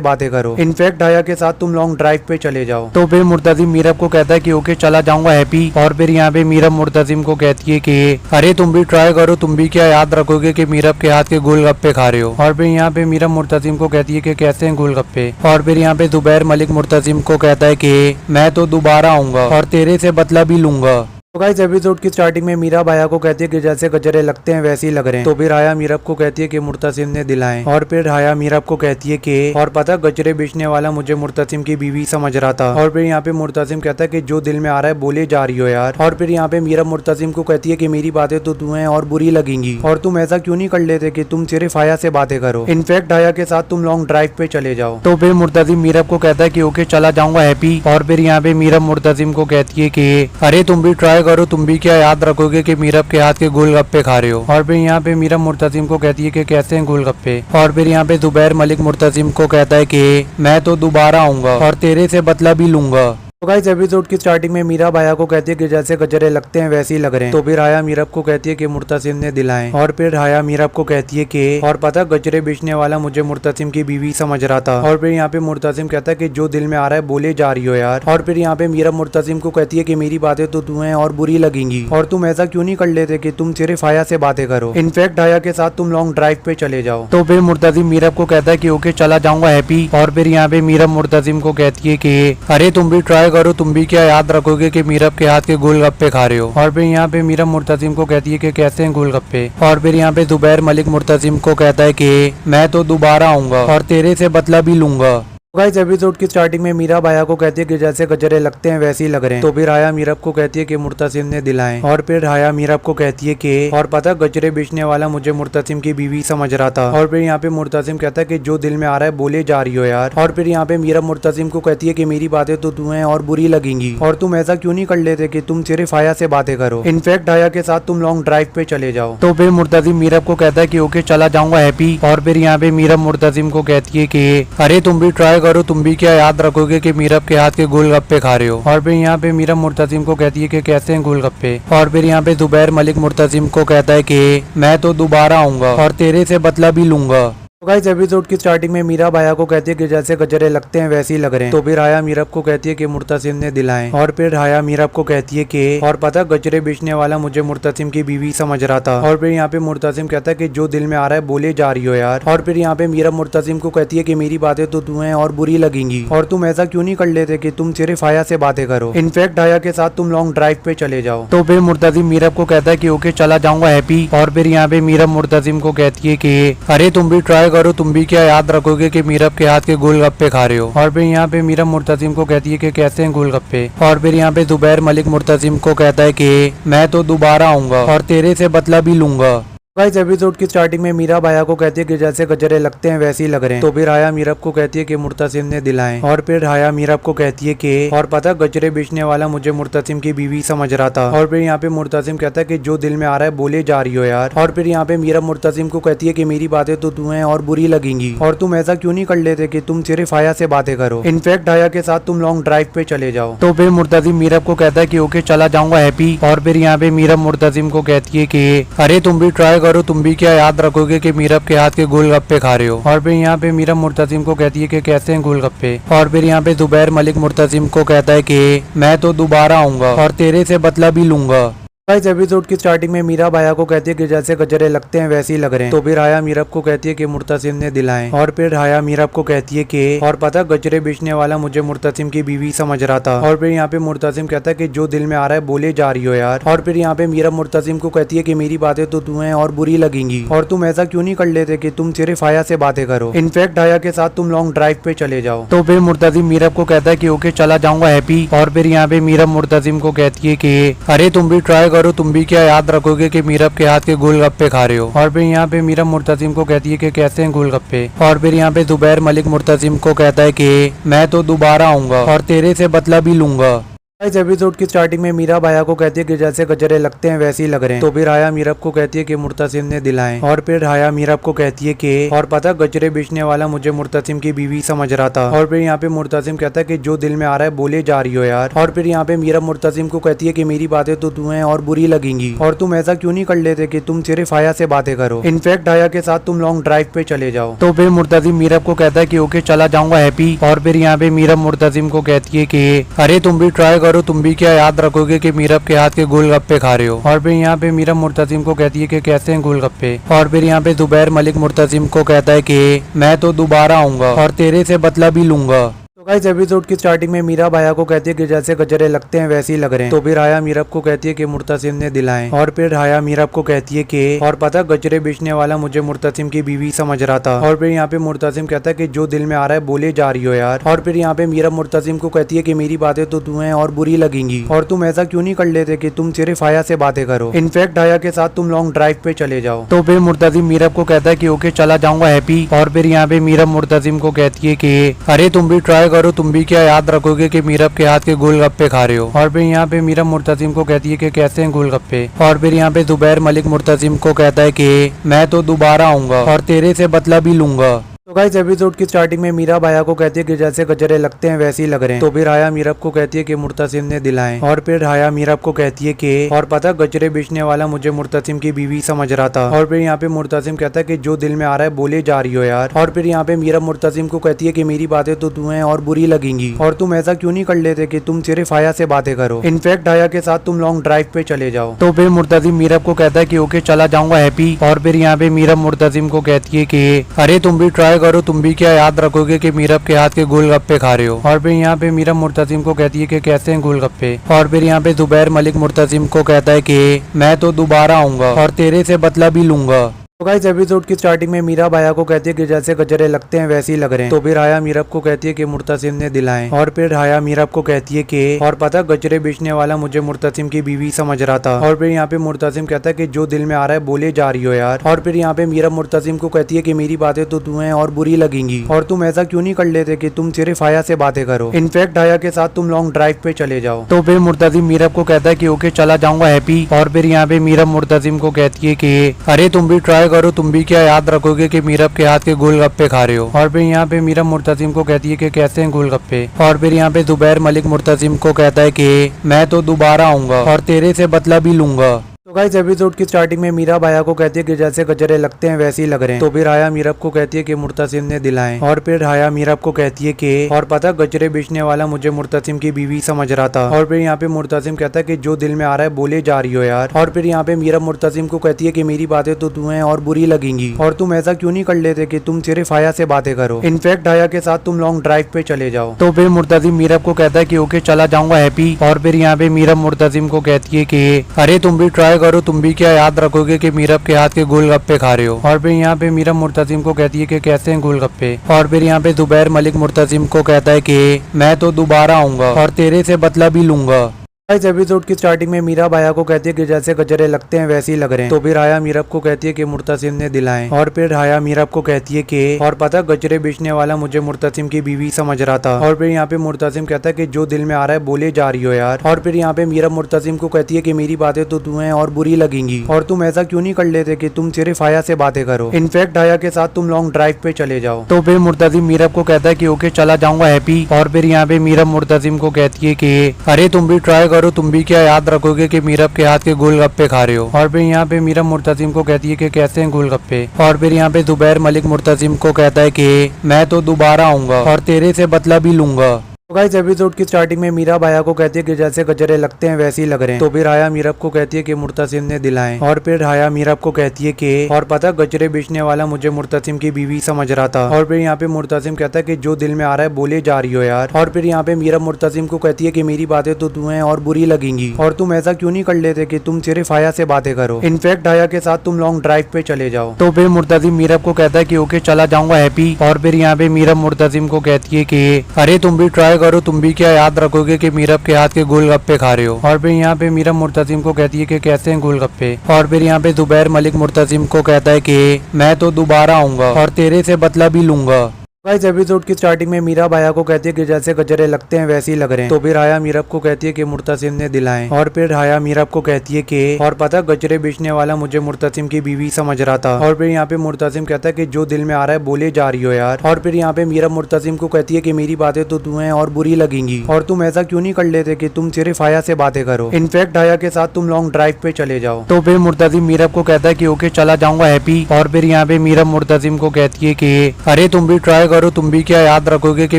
बातें करो, इनफैक्ट हाया के साथ तुम लॉन्ग ड्राइव पे चले जाओ। तो फिर मुर्तसिम मीरब को कहता है कि ओके चला जाऊंगा हैप्पी। और फिर यहाँ पे मीरब मुर्तसिम को कहती है कि अरे तुम भी ट्राई करो, तुम भी क्या याद रखोगे कि मीरब के हाथ के गोलगप्पे खा रहे हो। और फिर यहाँ पे मीरब मुर्तसिम को कहती है कि कैसे हैं गोलगप्पे। और फिर यहाँ पे जुबैर मलिक मुर्तसिम को कहता है कि मैं तो दोबारा आऊंगा और तेरे से बदला भी लूंगा। तो गाइस एपिसोड की स्टार्टिंग में मीरा बाया को कहती है कि जैसे गजरे लगते हैं वैसे ही लग रहे हैं। तो फिर राया मीरब को कहती है कि मुर्तसिम ने दिलाए। और फिर राया मीरब को कहती है कि और पता गजरे बेचने वाला मुझे मुर्तसिम की बीवी समझ रहा था। और फिर यहाँ पे मुर्तसिम कहता है कि जो दिल में आ रहा है बोले जा रही हो यार। और फिर यहाँ पे मीरब मुर्तसिम को कहती है कि मेरी बातें तो तुम्हें और बुरी लगेंगी और तुम ऐसा क्यों नहीं कर लेते कि तुम सिर्फ हाया से बातें करो, इनफैक्ट हाया के साथ तुम लॉन्ग ड्राइव पे चले जाओ। तो फिर मुर्तसिम मीरब को कहता है कि ओके चला जाऊंगा हैप्पी। और फिर यहाँ पे मीरब मुर्तसिम को कहती है कि अरे तुम भी ट्राई करो, तुम भी क्या याद रखोगे कि मीरब के हाथ के गोलगप्पे खा रहे हो। और फिर यहाँ पे मीरब मुर्तसिम को कहती है कि कैसे हैं गोलगप्पे। और फिर यहाँ पे जुबैर मलिक मुर्तसिम को कहता है कि मैं तो दोबारा आऊंगा और तेरे से बदला भी लूंगा। तो गाइस एपिसोड की स्टार्टिंग में मीरा बाया को कहती है कि जैसे गजरे लगते हैं वैसे ही लग रहे हैं। तो फिर राया मीरब को कहती है कि मुर्तसिम ने दिलाए। और फिर राया मीरब को कहती है कि और पता गजरे बेचने वाला मुझे मुर्तसिम की बीवी समझ रहा था। और फिर यहाँ पे मुर्तसिम कहता है कि जो दिल में आ रहा है बोले जा रही हो यार। और फिर यहाँ पे मीरब मुर्तसिम को कहती है कि मेरी बातें तो तुम्हें और बुरी लगेंगी और तुम ऐसा क्यों नहीं कर लेते कि तुम सिर्फ हाया से बातें करो, इनफैक्ट हाया के साथ तुम लॉन्ग ड्राइव पे चले जाओ। तो फिर मुर्तसिम मीरब को कहता है कि ओके चला जाऊंगा हैप्पी। और फिर यहाँ पे मीरब मुर्तसिम को कहती है कि अरे तुम भी ट्राई करो, तुम भी क्या याद रखोगे कि मीरब के हाथ के गोलगप्पे खा रहे हो। और फिर यहाँ पे मीरब मुर्तसिम को कहती है कि कैसे हैं गोलगप्पे। और फिर यहाँ पे जुबैर मलिक मुर्तसिम को कहता है कि मैं तो दोबारा आऊंगा और तेरे से बदला भी लूंगा। गाइस एपिसोड की स्टार्टिंग में मीरा बाया को कहती है कि जैसे गजरे लगते हैं वैसे ही लग रहे हैं। तो फिर राया मीरब को कहती है कि मुर्तसिम ने दिलाए। और फिर राया मीरब को कहती है कि और पता गजरे बेचने वाला मुझे मुर्तसिम की बीवी समझ रहा था। और फिर यहाँ पे मुर्तसिम कहता है कि जो दिल में आ रहा है बोले जा रही हो यार। और फिर यहाँ पे मीरब मुर्तसिम को कहती है कि मेरी बातें तो तुम्हें और बुरी लगेंगी और तुम ऐसा क्यों नहीं कर लेते कि तुम सिर्फ हाया से बातें करो, इनफैक्ट हाया के साथ तुम लॉन्ग ड्राइव पे चले जाओ। तो फिर मुर्तसिम मीरब को कहता है कि ओके चला जाऊंगा हैप्पी। और फिर यहाँ पे मीरब मुर्तसिम को कहती है कि अरे तुम भी ट्राई करो, तुम भी क्या याद रखोगे कि मीरब के हाथ के गोलगप्पे खा रहे हो। और फिर यहाँ पे मीरब मुर्तसिम को कहती है कि कैसे हैं गोलगप्पे। और फिर यहाँ पे जुबैर मलिक मुर्तसिम को कहता है कि मैं तो दोबारा आऊंगा और तेरे से बदला भी लूंगा। तो गाइस एपिसोड की स्टार्टिंग में मीरा बाया को कहती है कि जैसे गजरे लगते हैं वैसे ही लग रहे हैं। तो फिर राया मीरब को कहती है कि मुर्तसिम ने दिलाए। और फिर राया मीरब को कहती है कि और पता गजरे बेचने वाला मुझे मुर्तसिम की बीवी समझ रहा था। और फिर यहाँ पे मुर्तसिम कहता है कि जो दिल में आ रहा है बोले जा रही हो यार। और फिर यहाँ पे मीरब मुर्तसिम को कहती है कि मेरी बातें तो तुम्हें और बुरी लगेंगी और तुम ऐसा क्यों नहीं कर लेते कि तुम सिर्फ हाया से बातें करो, इनफैक्ट हाया के साथ तुम लॉन्ग ड्राइव पे चले जाओ। तो फिर मुर्तसिम मीरब को कहता है कि ओके चला जाऊंगा हैप्पी। और फिर यहाँ पे मीरब मुर्तसिम को कहती है कि अरे तुम भी ट्राई करो, तुम भी क्या याद रखोगे कि मीरब के हाथ के गोलगप्पे खा रहे हो। और फिर यहाँ पे मीरब मुर्तसिम को कहती है कि कैसे हैं गोलगप्पे। और फिर यहाँ पे जुबैर मलिक मुर्तसिम को कहता है कि मैं तो दोबारा आऊंगा और तेरे से बदला भी लूंगा। गाइस एपिसोड की स्टार्टिंग में मीरा बाया को कहती है कि जैसे गजरे लगते हैं वैसे ही लग रहे हैं। तो फिर राया मीरब को कहती है कि मुर्तसिम ने दिलाए। और फिर राया मीरब को कहती है कि और पता गजरे बेचने वाला मुझे मुर्तसिम की बीवी समझ रहा था। और फिर यहाँ पे मुर्तसिम कहता है कि जो दिल में आ रहा है बोले जा रही हो यार। और फिर यहाँ पे मीरब मुर्तसिम को कहती है कि मेरी बातें तो तुम्हें और बुरी लगेंगी और तुम ऐसा क्यों नहीं कर लेते कि तुम सिर्फ हाया से बातें करो, इनफैक्ट हाया के साथ तुम लॉन्ग ड्राइव पे चले जाओ। तो फिर मुर्तसिम मीरब को कहता है कि ओके चला जाऊंगा हैप्पी। और फिर यहाँ पे मीरब मुर्तसिम को कहती है कि अरे तुम भी ट्राई करो, तुम भी क्या याद रखोगे कि मीरब के हाथ के गोलगप्पे खा रहे हो। और फिर यहाँ पे मीरब मुर्तसिम को कहती है कि कैसे हैं गोलगप्पे। और फिर यहाँ पे जुबैर मलिक मुर्तसिम को कहता है कि मैं तो दोबारा आऊंगा और तेरे से बदला भी लूंगा। गाइस एपिसोड की स्टार्टिंग में मीरा बाया को कहती है कि जैसे गजरे लगते हैं वैसे ही लग रहे हैं। तो फिर राया मीरब को कहती है कि मुर्तसिम ने दिलाए। और फिर राया मीरब को कहती है कि और पता गजरे बेचने वाला मुझे मुर्तसिम की बीवी समझ रहा था। और फिर यहाँ पे मुर्तसिम कहता है कि जो दिल में आ रहा है बोले जा रही हो यार। और फिर यहाँ पे मीरब मुर्तसिम को कहती है कि मेरी बातें तो तुम्हें और बुरी लगेंगी और तुम ऐसा क्यों नहीं कर लेते कि तुम सिर्फ हाया से बातें करो, इनफैक्ट हाया के साथ तुम लॉन्ग ड्राइव पे चले जाओ। तो फिर मुर्तसिम मीरब को कहता है कि ओके चला जाऊंगा हैप्पी। और फिर यहाँ पे मीरब मुर्तसिम को कहती है कि अरे तुम भी ट्राई करो, तुम भी क्या याद रखोगे कि मीरब के हाथ के गोलगप्पे खा रहे हो। और फिर यहाँ पे मीरब मुर्तसिम को कहती है कि कैसे हैं गोलगप्पे। और फिर यहाँ पे जुबैर मलिक मुर्तसिम को कहता है कि मैं तो दोबारा आऊंगा और तेरे से बदला भी लूंगा। इस एपिसोड की स्टार्टिंग में मीरा बाया को कहती है कि जैसे गजरे लगते हैं वैसे ही लग रहे हैं। तो फिर राया मीरब को कहती है कि मुर्तसिम ने दिलाएं। और फिर राया मीरब को कहती है कि और पता गजरे बेचने वाला मुझे मुर्तसिम की बीवी समझ रहा था। और फिर यहाँ पे मुर्तसिम कहता है कि जो दिल में आ रहा है बोले जा रही हो यार। और फिर यहाँ पे मीरब मुर्तसिम को कहती है कि मेरी बातें तो तुम्हें और बुरी लगेंगी और तुम ऐसा क्यों नहीं कर लेते कि तुम सिर्फ हाया से बातें करो, इनफैक्ट हाया के साथ तुम लॉन्ग ड्राइव पे चले जाओ। तो फिर मुर्तसिम मीरब को कहता है कि ओके चला जाऊंगा हैप्पी। और फिर यहाँ पे मीरब मुर्तसिम को कहती है कि अरे तुम भी ट्राई करो, तुम भी क्या याद रखोगे कि मीरब के हाथ के गोलगप्पे खा रहे हो। और फिर यहाँ पे मीरब मुर्तसिम को कहती है कि कैसे हैं गोलगप्पे। और फिर यहाँ पे जुबैर मलिक मुर्तसिम को कहता है कि मैं तो दोबारा आऊंगा और तेरे से बदला भी लूंगा। तो गाइस एपिसोड की स्टार्टिंग में मीरा बाया को कहती है कि जैसे गजरे लगते हैं वैसे ही लग रहे हैं। तो फिर राया मीरब को कहती है कि मुर्तसिम ने दिलाएं। और फिर राया मीरब को कहती है कि और पता गजरे बेचने वाला मुझे मुर्तसिम की बीवी समझ रहा था। और फिर यहाँ पे मुर्तसिम कहता है कि जो दिल में आ रहा है बोले जा रही हो यार। और फिर यहाँ पे मीरब मुर्तसिम को कहती है कि मेरी बातें तो तुम्हें और बुरी लगेंगी और तुम ऐसा क्यों नहीं कर लेते कि तुम सिर्फ हाया से बातें करो, इनफैक्ट हाया के साथ तुम लॉन्ग ड्राइव पे चले जाओ। तो फिर मुर्तसिम मीरब को कहता है कि ओके चला जाऊंगा हैप्पी। और फिर यहाँ पे मीरब मुर्तसिम को कहती है कि अरे तुम भी ट्राई करो, तुम भी क्या याद रखोगे कि मीरब के हाथ के गोलगप्पे खा रहे हो। और फिर यहाँ पे मीरब मुर्तसिम को कहती है कि कैसे हैं गोलगप्पे। और फिर यहाँ पे जुबैर मलिक मुर्तसिम को कहता है कि मैं तो दोबारा आऊंगा और तेरे से बदला भी लूंगा। तो गाइस एपिसोड की स्टार्टिंग में मीरा बाया को कहती है कि जैसे गजरे लगते हैं वैसे ही लग रहे हैं। तो फिर राया मीरब को कहती है कि मुर्तसिम ने दिलाएं। और फिर राया मीरब को कहती है कि और पता गजरे बेचने वाला मुझे मुर्तसिम की बीवी समझ रहा था। और फिर यहाँ पे मुर्तसिम कहता है कि जो दिल में आ रहा है बोले जा रही हो यार। और फिर यहाँ पे मीरब मुर्तसिम को कहती है कि मेरी बातें तो तुम्हें और बुरी लगेंगी और तुम ऐसा क्यों नहीं कर लेते कि तुम सिर्फ हाया से बातें करो, इनफैक्ट हाया के साथ तुम लॉन्ग ड्राइव पे चले जाओ। तो फिर मुर्तसिम मीरब को कहता है कि ओके चला जाऊंगा हैप्पी। और फिर यहाँ पे मीरब मुर्तसिम को कहती है कि अरे तुम भी ट्राई करो, तुम भी क्या याद रखोगे कि मीरब के हाथ के गोलगप्पे खा रहे हो। और फिर यहाँ पे मीरब मुर्तसिम को कहती है कि कैसे हैं गोलगप्पे। और फिर यहाँ पे जुबैर मलिक मुर्तसिम को कहता है कि मैं तो दोबारा आऊंगा और तेरे से बदला भी लूंगा। तो गाइस एपिसोड की स्टार्टिंग में मीरा बाया को कहती है कि जैसे गजरे लगते हैं वैसे ही लग रहे हैं। तो फिर राया मीरब को कहती है कि मुर्तसिम ने दिलाएं। और फिर राया मीरब को कहती है कि और पता गजरे बेचने वाला मुझे मुर्तसिम की बीवी समझ रहा था। और फिर यहाँ पे मुर्तसिम कहता है कि जो दिल में आ रहा है बोले जा रही हो यार। और फिर यहाँ पे मीरब मुर्तसिम को कहती है कि मेरी बातें तो तुम्हें और बुरी लगेंगी और तुम ऐसा क्यों नहीं कर लेते कि तुम सिर्फ हाया से बातें करो, इनफैक्ट हाया के साथ तुम लॉन्ग ड्राइव पे चले जाओ। तो फिर मुर्तसिम मीरब को कहता है कि ओके चला जाऊंगा हैप्पी। और फिर यहाँ पे मीरब मुर्तसिम को कहती है कि अरे तुम भी ट्राई करो, तुम भी क्या याद रखोगे कि मीरब के हाथ के गोलगप्पे खा रहे हो। और फिर यहाँ पे मीरब मुर्तसिम को कहती है कि कैसे हैं गोलगप्पे। और फिर यहाँ पे जुबैर मलिक मुर्तसिम को कहता है कि मैं तो दोबारा आऊंगा और तेरे से बदला भी लूंगा। तो गाइस एपिसोड की स्टार्टिंग में मीरा बाया को कहती है कि जैसे गजरे लगते हैं वैसे ही लग रहे हैं। तो फिर राया मीरब को कहती है कि मुर्तसिम ने दिलाएं। और फिर राया मीरब को कहती है कि और पता गजरे बेचने वाला मुझे मुर्तसिम की बीवी समझ रहा था। और फिर यहाँ पे मुर्तसिम कहता है कि जो दिल में आ रहा है बोले जा रही हो यार। और फिर यहाँ पे मीरब मुर्तसिम को कहती है कि मेरी बातें तो तुम्हें और बुरी लगेंगी और तुम ऐसा क्यों नहीं कर लेते कि तुम सिर्फ हाया से बातें करो, इनफैक्ट हाया के साथ तुम लॉन्ग ड्राइव पे चले जाओ। तो फिर मुर्तसिम मीरब को कहता है कि ओके चला जाऊंगा हैप्पी। और फिर यहाँ पे मीरब मुर्तसिम को कहती है कि अरे तुम भी ट्राई करो, तुम भी क्या याद रखोगे कि मीरब के हाथ के गोलगप्पे खा रहे हो। और फिर यहाँ पे मीरब मुर्तसिम को कहती है कि कैसे हैं गोलगप्पे। और फिर यहाँ पे जुबैर मलिक मुर्तसिम को कहता है कि मैं तो दोबारा आऊंगा और तेरे से बदला भी लूंगा। इस एपिसोड की स्टार्टिंग में मीरा बाया को कहती है कि जैसे गजरे लगते हैं वैसे ही लग रहे हैं। तो फिर राया मीरब को कहती है कि मुर्तसिम ने दिलाएं। और फिर राया मीरब को कहती है कि और पता गजरे बेचने वाला मुझे मुर्तसिम की बीवी समझ रहा था। और फिर यहाँ पे मुर्तसिम कहता है कि जो दिल में आ रहा है बोले जा रही हो यार। और फिर यहाँ पे मीरब मुर्तसिम को कहती है कि मेरी बातें तो तुम्हें और बुरी लगेंगी और तुम ऐसा क्यों नहीं कर लेते कि तुम सिर्फ हाया से बातें करो, इनफैक्ट हाया के साथ तुम लॉन्ग ड्राइव पे चले जाओ। तो फिर मुर्तसिम मीरब को कहता है कि ओके चला जाऊंगा हैप्पी। और फिर यहाँ पे मीरब मुर्तसिम को कहती है कि अरे तुम भी ट्राई करो, तुम भी क्या याद रखोगे कि मीरब के हाथ के गोलगप्पे खा रहे हो। और फिर यहाँ पे मीरब मुर्तसिम को कहती है कि कैसे हैं गोलगप्पे। और फिर यहाँ पे जुबैर मलिक मुर्तसिम को कहता है कि मैं तो दोबारा आऊंगा और तेरे से बदला भी लूंगा। तो गाइस एपिसोड की स्टार्टिंग में मीरा बाया को कहती है कि जैसे गजरे लगते हैं वैसे ही लग रहे हैं। तो फिर राया मीरब को कहती है कि मुर्तसिम ने दिलाएं। और फिर राया मीरब को कहती है कि और पता गजरे बेचने वाला मुझे मुर्तसिम की बीवी समझ रहा था। और फिर यहाँ पे मुर्तसिम कहता है कि जो दिल में आ रहा है बोले जा रही हो यार। और फिर यहाँ पे मीरब मुर्तसिम को कहती है कि मेरी बातें तो तुम्हें और बुरी लगेंगी और तुम ऐसा क्यों नहीं कर लेते कि तुम सिर्फ हाया से बातें करो, इनफैक्ट हाया के साथ तुम लॉन्ग ड्राइव पे चले जाओ। तो फिर मुर्तसिम मीरब को कहता है कि ओके चला जाऊंगा हैप्पी। और फिर यहाँ पे मीरब मुर्तसिम को कहती है कि अरे तुम भी ट्राई करो, तुम भी क्या याद रखोगे कि मीरब के हाथ के गोलगप्पे खा रहे हो। और फिर यहाँ पे मीरब मुर्तसिम को कहती है कि कैसे हैं गोलगप्पे। और फिर यहाँ पे जुबैर मलिक मुर्तसिम को कहता है कि मैं तो दोबारा आऊंगा और तेरे से बदला भी लूंगा। गाइस एपिसोड की स्टार्टिंग में मीरा बाया को कहती है कि जैसे गजरे लगते हैं वैसे ही लग रहे हैं। तो फिर राया मीरब को कहती है कि मुर्तसिम ने दिलाएं। और फिर राया मीरब को कहती है कि और पता गजरे बेचने वाला मुझे मुर्तसिम की बीवी समझ रहा था। और फिर यहाँ पे मुर्तसिम कहता है कि जो दिल में आ रहा है बोले जा रही हो यार। और फिर यहाँ पे मीरब मुर्तसिम को कहती है कि मेरी बातें तो तुम्हें और बुरी लगेंगी और तुम ऐसा क्यों नहीं कर लेते कि तुम सिर्फ हाया से बातें करो, इनफैक्ट हाया के साथ तुम लॉन्ग ड्राइव पे चले जाओ। तो फिर मुर्तसिम मीरब को कहता है कि ओके चला जाऊंगा हैप्पी। और फिर यहाँ पे मीरब मुर्तसिम को कहती है कि अरे तुम भी ट्राई करो, तुम भी क्या याद रखोगे कि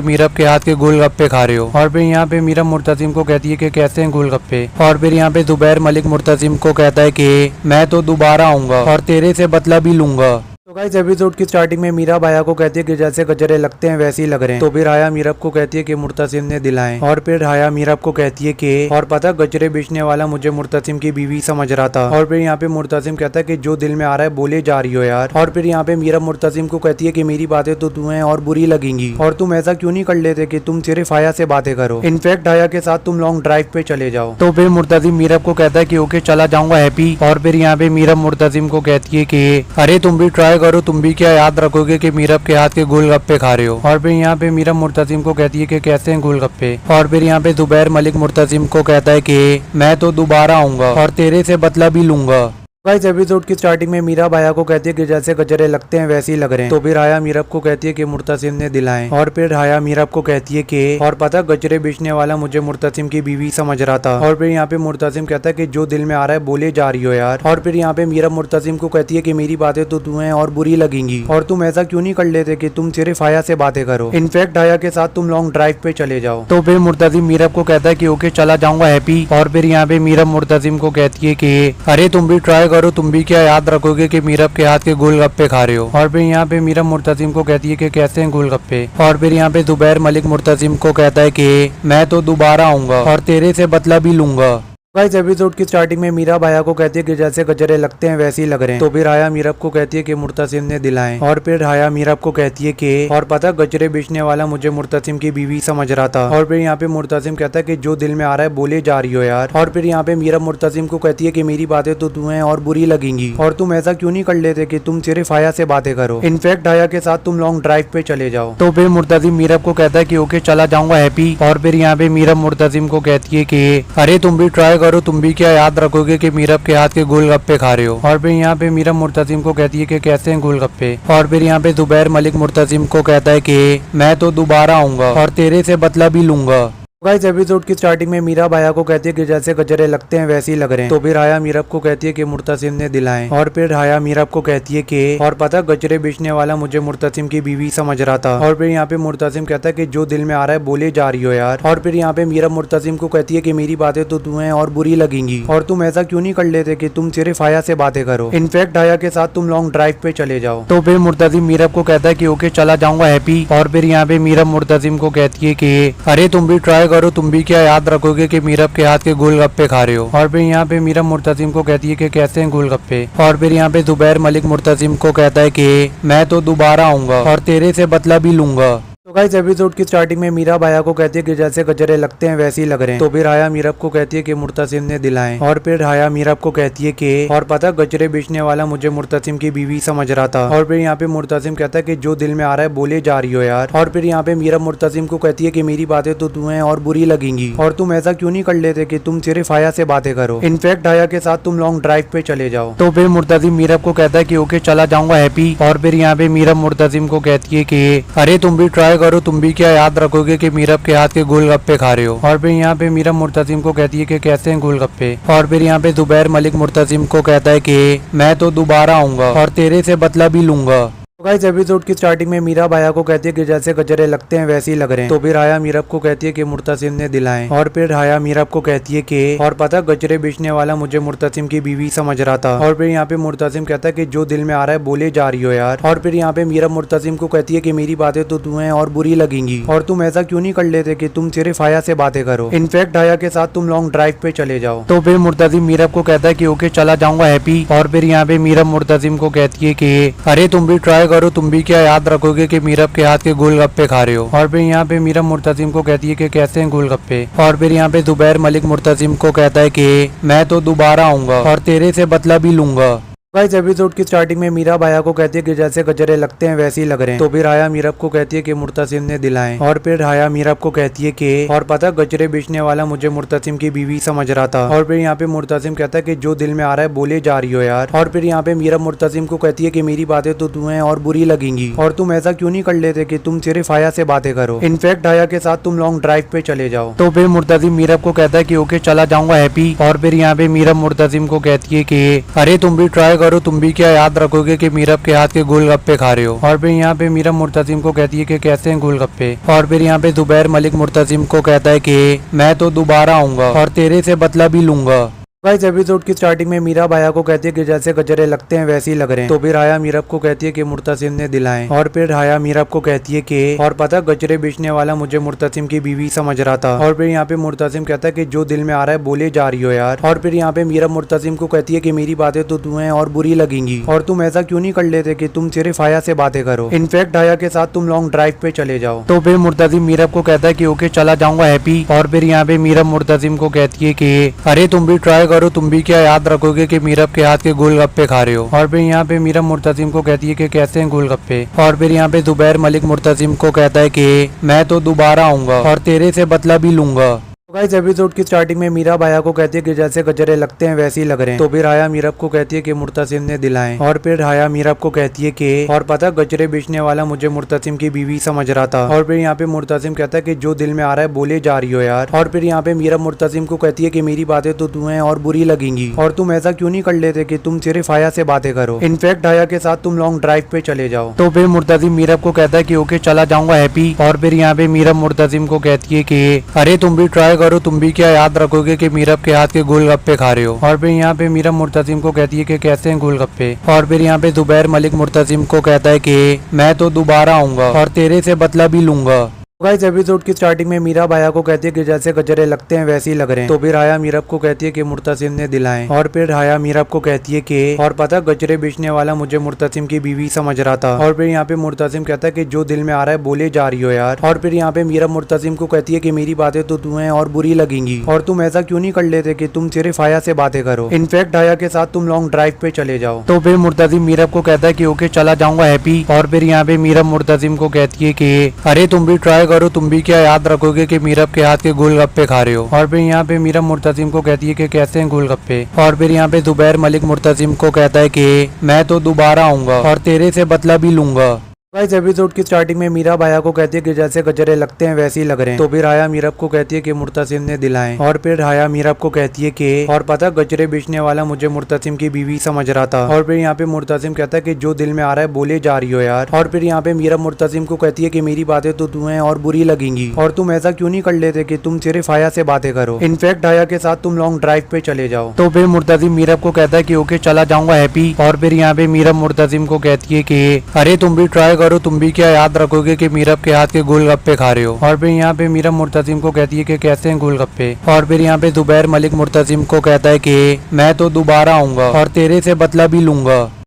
मीरब के हाथ के गोलगप्पे खा रहे हो। और फिर यहाँ पे मीरब मुर्तसिम को कहती है कि कैसे हैं गोलगप्पे। और फिर यहाँ पे जुबैर मलिक मुर्तसिम को कहता है कि मैं तो दोबारा आऊंगा और तेरे से बदला भी लूंगा। तो गाइस एपिसोड की स्टार्टिंग में मीरा बाया को कहती है कि जैसे गजरे लगते हैं वैसे ही लग रहे हैं। तो फिर राया मीरब को कहती है कि मुर्तसिम ने दिलाएं। और फिर राया मीरब को कहती है कि और पता गजरे बेचने वाला मुझे मुर्तसिम की बीवी समझ रहा था। और फिर यहाँ पे मुर्तसिम कहता है कि जो दिल में आ रहा है बोले जा रही हो यार। और फिर यहाँ पे मीरब मुर्तसिम को कहती है कि मेरी बातें तो तुम्हें और बुरी लगेंगी और तुम ऐसा क्यों नहीं कर लेते कि तुम सिर्फ हाया से बातें करो, इनफैक्ट हाया के साथ तुम लॉन्ग ड्राइव पे चले जाओ। तो फिर मुर्तसिम मीरब को कहता है कि ओके चला जाऊंगा हैप्पी। और फिर यहाँ पे मीरब मुर्तसिम को कहती है कि अरे तुम भी ट्राई करो, तुम भी क्या याद रखोगे कि मीरब के हाथ के गोलगप्पे खा रहे हो। और फिर यहाँ पे मीरब मुर्तसिम को कहती है कि कैसे हैं गोलगप्पे। और फिर यहाँ पे जुबैर मलिक मुर्तसिम को कहता है कि मैं तो दोबारा आऊंगा और तेरे से बदला भी लूंगा। गाइस एपिसोड की स्टार्टिंग में मीरा बाया को कहती है कि जैसे गजरे लगते हैं वैसे ही लग रहे हैं। तो फिर राया मीरब को कहती है कि मुर्तसिम ने दिलाएं। और फिर राया मीरब को कहती है कि और पता गजरे बेचने वाला मुझे मुर्तसिम की बीवी समझ रहा था। और फिर यहाँ पे मुर्तसिम कहता है कि जो दिल में आ रहा है बोले जा रही हो यार। और फिर यहाँ पे मीरब मुर्तसिम को कहती है कि मेरी बातें तो तुम्हें और बुरी लगेंगी और तुम ऐसा क्यों नहीं कर लेते कि तुम सिर्फ हाया से बातें करो, इनफैक्ट हाया के साथ तुम लॉन्ग ड्राइव पे चले जाओ। तो फिर मुर्तसिम मीरब को कहता है कि ओके चला जाऊंगा हैप्पी। और फिर यहाँ पे मीरब मुर्तसिम को कहती है कि अरे तुम भी ट्राई करो, तुम भी क्या याद रखोगे कि मीरब के हाथ के गोलगप्पे खा रहे हो। और फिर यहाँ पे मीरब मुर्तसिम को कहती है कि कैसे हैं गोलगप्पे। और फिर यहाँ पे जुबैर मलिक मुर्तसिम को कहता है कि मैं तो दोबारा आऊंगा और तेरे से बदला भी लूंगा। गाइस एपिसोड की स्टार्टिंग में मीरा बाया को कहती है कि जैसे गजरे लगते हैं वैसे ही लग रहे हैं। तो फिर राया मीरब को कहती है कि मुर्तसिम ने दिलाएं। और फिर राया मीरब को कहती है कि और पता गजरे बेचने वाला मुझे मुर्तसिम की बीवी समझ रहा था। और फिर यहाँ पे मुर्तसिम कहता है कि जो दिल में आ रहा है बोले जा रही हो यार। और फिर यहाँ पे मीरब मुर्तसिम को कहती है कि मेरी बातें तो तुम्हें और बुरी लगेंगी और तुम ऐसा क्यों नहीं कर लेते कि तुम सिर्फ हाया से बातें करो, इनफैक्ट हाया के साथ तुम लॉन्ग ड्राइव पे चले जाओ। तो फिर मुर्तसिम मीरब को कहता है कि ओके चला जाऊंगा हैप्पी। और फिर यहाँ पे मीरब मुर्तसिम को कहती है कि अरे तुम भी ट्राई करो, तुम भी क्या याद रखोगे कि मीरब के हाथ के गोलगप्पे खा रहे हो। और फिर यहाँ पे मीरब मुर्तसिम को कहती है कि कैसे हैं गोलगप्पे। और फिर यहाँ पे जुबैर मलिक मुर्तसिम को कहता है कि मैं तो दोबारा आऊंगा और तेरे से बदला भी लूंगा। गाइस एपिसोड की स्टार्टिंग में मीरा बाया को कहती है कि जैसे गजरे लगते हैं वैसे ही लग रहे हैं। तो फिर राया मीरब को कहती है कि मुर्तसिम ने दिलाएं। और फिर राया मीरब को कहती है कि और पता गजरे बेचने वाला मुझे मुर्तसिम की बीवी समझ रहा था। और फिर यहाँ पे मुर्तसिम कहता है कि जो दिल में आ रहा है बोले जा रही हो यार। और फिर यहाँ पे मीरब मुर्तसिम को कहती है कि मेरी बातें तो तुम्हें और बुरी लगेंगी और तुम ऐसा क्यों नहीं कर लेते कि तुम सिर्फ हाया से बातें करो, इनफैक्ट हाया के साथ तुम लॉन्ग ड्राइव पे चले जाओ। तो फिर मुर्तसिम मीरब को कहता है कि ओके चला जाऊंगा हैप्पी। और फिर यहाँ पे मीरब मुर्तसिम को कहती है कि अरे तुम भी ट्राई करो, तुम भी क्या याद रखोगे कि मीरब के हाथ के गोलगप्पे खा रहे हो। और फिर यहाँ पे मीरब मुर्तसिम को कहती है कि कैसे हैं गोलगप्पे। और फिर यहाँ पे जुबैर मलिक मुर्तसिम को कहता है कि मैं तो दोबारा आऊंगा और तेरे से बदला भी लूंगा। तो गाइस एपिसोड की स्टार्टिंग में मीरा बाया को कहती है कि जैसे गजरे लगते हैं वैसे ही लग रहे हैं। तो फिर राया मीरब को कहती है कि मुर्तसिम ने दिलाएं। और फिर राया मीरब को कहती है कि और पता गजरे बेचने वाला मुझे मुर्तसिम की बीवी समझ रहा था। और फिर यहाँ पे मुर्तसिम कहता है कि जो दिल में आ रहा है बोले जा रही हो यार। और फिर यहाँ पे मीरब मुर्तसिम को कहती है कि मेरी बातें तो तुम्हें और बुरी लगेंगी और तुम ऐसा क्यों नहीं कर लेते कि तुम सिर्फ हाया से बातें करो, इनफैक्ट हाया के साथ तुम लॉन्ग ड्राइव पे चले जाओ। तो फिर मुर्तसिम मीरब को कहता है कि ओके चला जाऊंगा हैप्पी। और फिर यहाँ पे मीरब मुर्तसिम को कहती है कि अरे तुम भी ट्राई करो, तुम भी क्या याद रखोगे कि मीरब के हाथ के गोलगप्पे खा रहे हो। और फिर यहाँ पे मीरब मुर्तसिम को कहती है कि कैसे हैं गोलगप्पे। और फिर यहाँ पे जुबैर मलिक मुर्तसिम को कहता है कि मैं तो दोबारा आऊंगा और तेरे से बदला भी लूंगा। गाइस एपिसोड की स्टार्टिंग में मीरा बाया को कहती है कि जैसे गजरे लगते हैं वैसे ही लग रहे हैं। तो फिर राया मीरब को कहती है कि मुर्तसिम ने दिलाएं। और फिर राया मीरब को कहती है कि और पता गजरे बेचने वाला मुझे मुर्तसिम की बीवी समझ रहा था। और फिर यहाँ पे मुर्तसिम कहता है कि जो दिल में आ रहा है बोले जा रही हो यार। और फिर यहाँ पे मीरब मुर्तसिम को कहती है कि मेरी बातें तो तुम्हें और बुरी लगेंगी और तुम ऐसा क्यों नहीं कर लेते कि तुम सिर्फ हाया से बातें करो, इनफैक्ट हाया के साथ तुम लॉन्ग ड्राइव पे चले जाओ। तो फिर मुर्तसिम मीरब को कहता है कि ओके चला जाऊंगा हैप्पी। और फिर यहाँ पे मीरब मुर्तसिम को कहती है कि अरे तुम भी ट्राई करो, तुम भी क्या याद रखोगे कि मीरब के हाथ के गोलगप्पे खा रहे हो। और फिर यहाँ पे मीरब मुर्तसिम को कहती है कि कैसे हैं गोलगप्पे। और फिर यहाँ पे जुबैर मलिक मुर्तसिम को कहता है कि मैं तो दोबारा आऊंगा और तेरे से बदला भी लूंगा। गाइस एपिसोड की स्टार्टिंग में मीरा बाया को कहती है कि जैसे गजरे लगते हैं वैसे ही लग रहे हैं। तो फिर राया मीरब को कहती है कि मुर्तसिम ने दिलाए। और फिर राया मीरब को कहती है कि और पता गजरे बेचने वाला मुझे मुर्तसिम की बीवी समझ रहा था। और फिर यहाँ पे मुर्तसिम कहता है कि जो दिल में आ रहा है बोले जा रही हो यार। और फिर यहाँ पे मीरब मुर्तसिम को कहती है कि मेरी बातें तो तुम्हें और बुरी लगेंगी और तुम ऐसा क्यों नहीं कर लेते कि तुम सिर्फ हाया से बातें करो, इनफैक्ट हाया के साथ तुम लॉन्ग ड्राइव पे चले जाओ। तो फिर मुर्तसिम मीरब को कहता है कि ओके चला जाऊंगा हैप्पी। और फिर यहाँ पे मीरब मुर्तसिम को कहती है कि अरे तुम भी ट्राई करो, तुम भी क्या याद रखोगे कि मीरब के हाथ के गोलगप्पे खा रहे हो। और फिर यहाँ पे मीरब मुर्तसिम को कहती है कि कैसे हैं गोलगप्पे। और फिर यहाँ पे जुबैर मलिक मुर्तसिम को कहता है कि मैं तो दोबारा आऊंगा और तेरे से बदला भी लूंगा। गाइस एपिसोड की स्टार्टिंग में मीरा बाया को कहती है कि जैसे गजरे लगते हैं वैसे ही लग रहे हैं। तो फिर राया मीरब को कहती है कि मुर्तसिम ने दिलाए। और फिर राया मीरब को कहती है कि और पता गजरे बेचने वाला मुझे मुर्तसिम की बीवी समझ रहा था। और फिर यहाँ पे मुर्तसिम कहता है कि जो दिल में आ रहा है बोले जा रही हो यार। और फिर यहाँ पे मीरब मुर्तसिम को कहती है कि मेरी बातें तो तुम्हें और बुरी लगेंगी और तुम ऐसा क्यों नहीं कर लेते कि तुम सिर्फ हाया से बातें करो, इनफैक्ट हाया के साथ तुम लॉन्ग ड्राइव पे चले जाओ। तो फिर मुर्तसिम मीरब को कहता है कि ओके चला जाऊंगा हैप्पी। और फिर यहाँ पे मीरब मुर्तसिम को कहती है कि अरे तुम भी ट्राई करो, तुम भी क्या याद रखोगे कि मीरब के हाथ के गोलगप्पे खा रहे हो। और फिर यहाँ पे मीरब मुर्तसिम को कहती है कि कैसे हैं गोलगप्पे। और फिर यहाँ पे जुबैर मलिक मुर्तसिम को कहता है कि मैं तो दोबारा आऊंगा और तेरे से बदला भी लूंगा। गाइस एपिसोड की स्टार्टिंग में मीरा बाया को कहती है कि जैसे गजरे लगते हैं वैसे ही लग रहे हैं। तो फिर राया मीरब को कहती है कि मुर्तसिम ने दिलाए। और फिर राया मीरब को कहती है कि और पता गजरे बेचने वाला मुझे मुर्तसिम की बीवी समझ रहा था। और फिर यहाँ पे मुर्तसिम कहता है कि जो दिल में आ रहा है बोले जा रही हो यार। और फिर यहाँ पे मीरब मुर्तसिम को कहती है कि मेरी बातें तो तुम्हें और बुरी लगेंगी और तुम ऐसा क्यों नहीं कर लेते कि तुम सिर्फ हाया से बातें करो, इनफैक्ट हाया के साथ तुम लॉन्ग ड्राइव पे चले जाओ। तो फिर मुर्तसिम मीरब को कहता है कि ओके चला जाऊंगा हैप्पी। और फिर यहाँ पे मीरब मुर्तसिम को कहती है कि अरे तुम भी ट्राई करो, तुम भी क्या याद रखोगे कि मीरब के हाथ के गोलगप्पे खा रहे हो। और फिर यहाँ पे मीरब मुर्तसिम को कहती है कि कैसे हैं गोलगप्पे। और फिर यहाँ पे जुबैर मलिक मुर्तसिम को कहता है कि मैं तो दोबारा आऊंगा और तेरे से बदला भी लूंगा। गाइस एपिसोड की स्टार्टिंग में मीरा बाया को कहती है कि जैसे गजरे लगते हैं वैसे ही लग रहे हैं। तो फिर राया मीरब को कहती है कि मुर्तसिम ने दिलाए। और फिर राया मीरब को कहती है कि और पता गजरे बेचने वाला मुझे मुर्तसिम की बीवी समझ रहा था। और फिर यहाँ पे मुर्तसिम कहता है कि जो दिल में आ रहा है बोले जा रही हो यार। और फिर यहाँ पे मीरब मुर्तसिम को कहती है कि मेरी बातें तो तुम्हें और बुरी लगेंगी और तुम ऐसा क्यों नहीं कर लेते कि तुम सिर्फ हाया से बातें करो, इनफैक्ट हाया के साथ तुम लॉन्ग ड्राइव पे चले जाओ। तो फिर मुर्तसिम मीरब को कहता है कि ओके चला जाऊंगा हैप्पी। और फिर यहाँ पे मीरब मुर्तसिम को कहती है कि अरे तुम भी ट्राई करो, तुम भी क्या याद रखोगे कि मीरब के हाथ के गोलगप्पे खा रहे हो। और फिर यहाँ पे मीरब मुर्तसिम को कहती है कि कैसे हैं गोलगप्पे। और फिर यहाँ पे जुबैर मलिक मुर्तसिम को कहता है कि मैं तो दोबारा आऊंगा और तेरे से बदला भी लूंगा। गाइस एपिसोड की स्टार्टिंग में मीरा बाया को कहती है कि जैसे गजरे लगते हैं वैसे ही लग रहे हैं। तो फिर राया मीरब को कहती है कि मुर्तसिम ने दिलाए। और फिर राया मीरब को कहती है कि और पता गजरे बेचने वाला मुझे मुर्तसिम की बीवी समझ रहा था। और फिर यहाँ पे मुर्तसिम कहता है कि जो दिल में आ रहा है बोले जा रही हो यार। और फिर यहाँ पे मीरब मुर्तसिम को कहती है कि मेरी बातें तो तुम्हें और बुरी लगेंगी और तुम ऐसा क्यों नहीं कर लेते कि तुम सिर्फ हाया से बातें करो, इनफैक्ट हाया के साथ तुम लॉन्ग ड्राइव पे चले जाओ। तो फिर मुर्तसिम मीरब को कहता है कि ओके चला जाऊंगा हैप्पी। और फिर यहाँ पे मीरब मुर्तसिम को कहती है कि अरे तुम भी ट्राई करो, तुम भी क्या याद रखोगे कि मीरब के हाथ के गोलगप्पे खा रहे हो। और फिर यहाँ पे मीरब मुर्तसिम को कहती है कि कैसे हैं गोलगप्पे। और फिर यहाँ पे जुबैर मलिक मुर्तसिम को कहता है कि मैं तो दोबारा आऊंगा और तेरे से बदला भी लूंगा।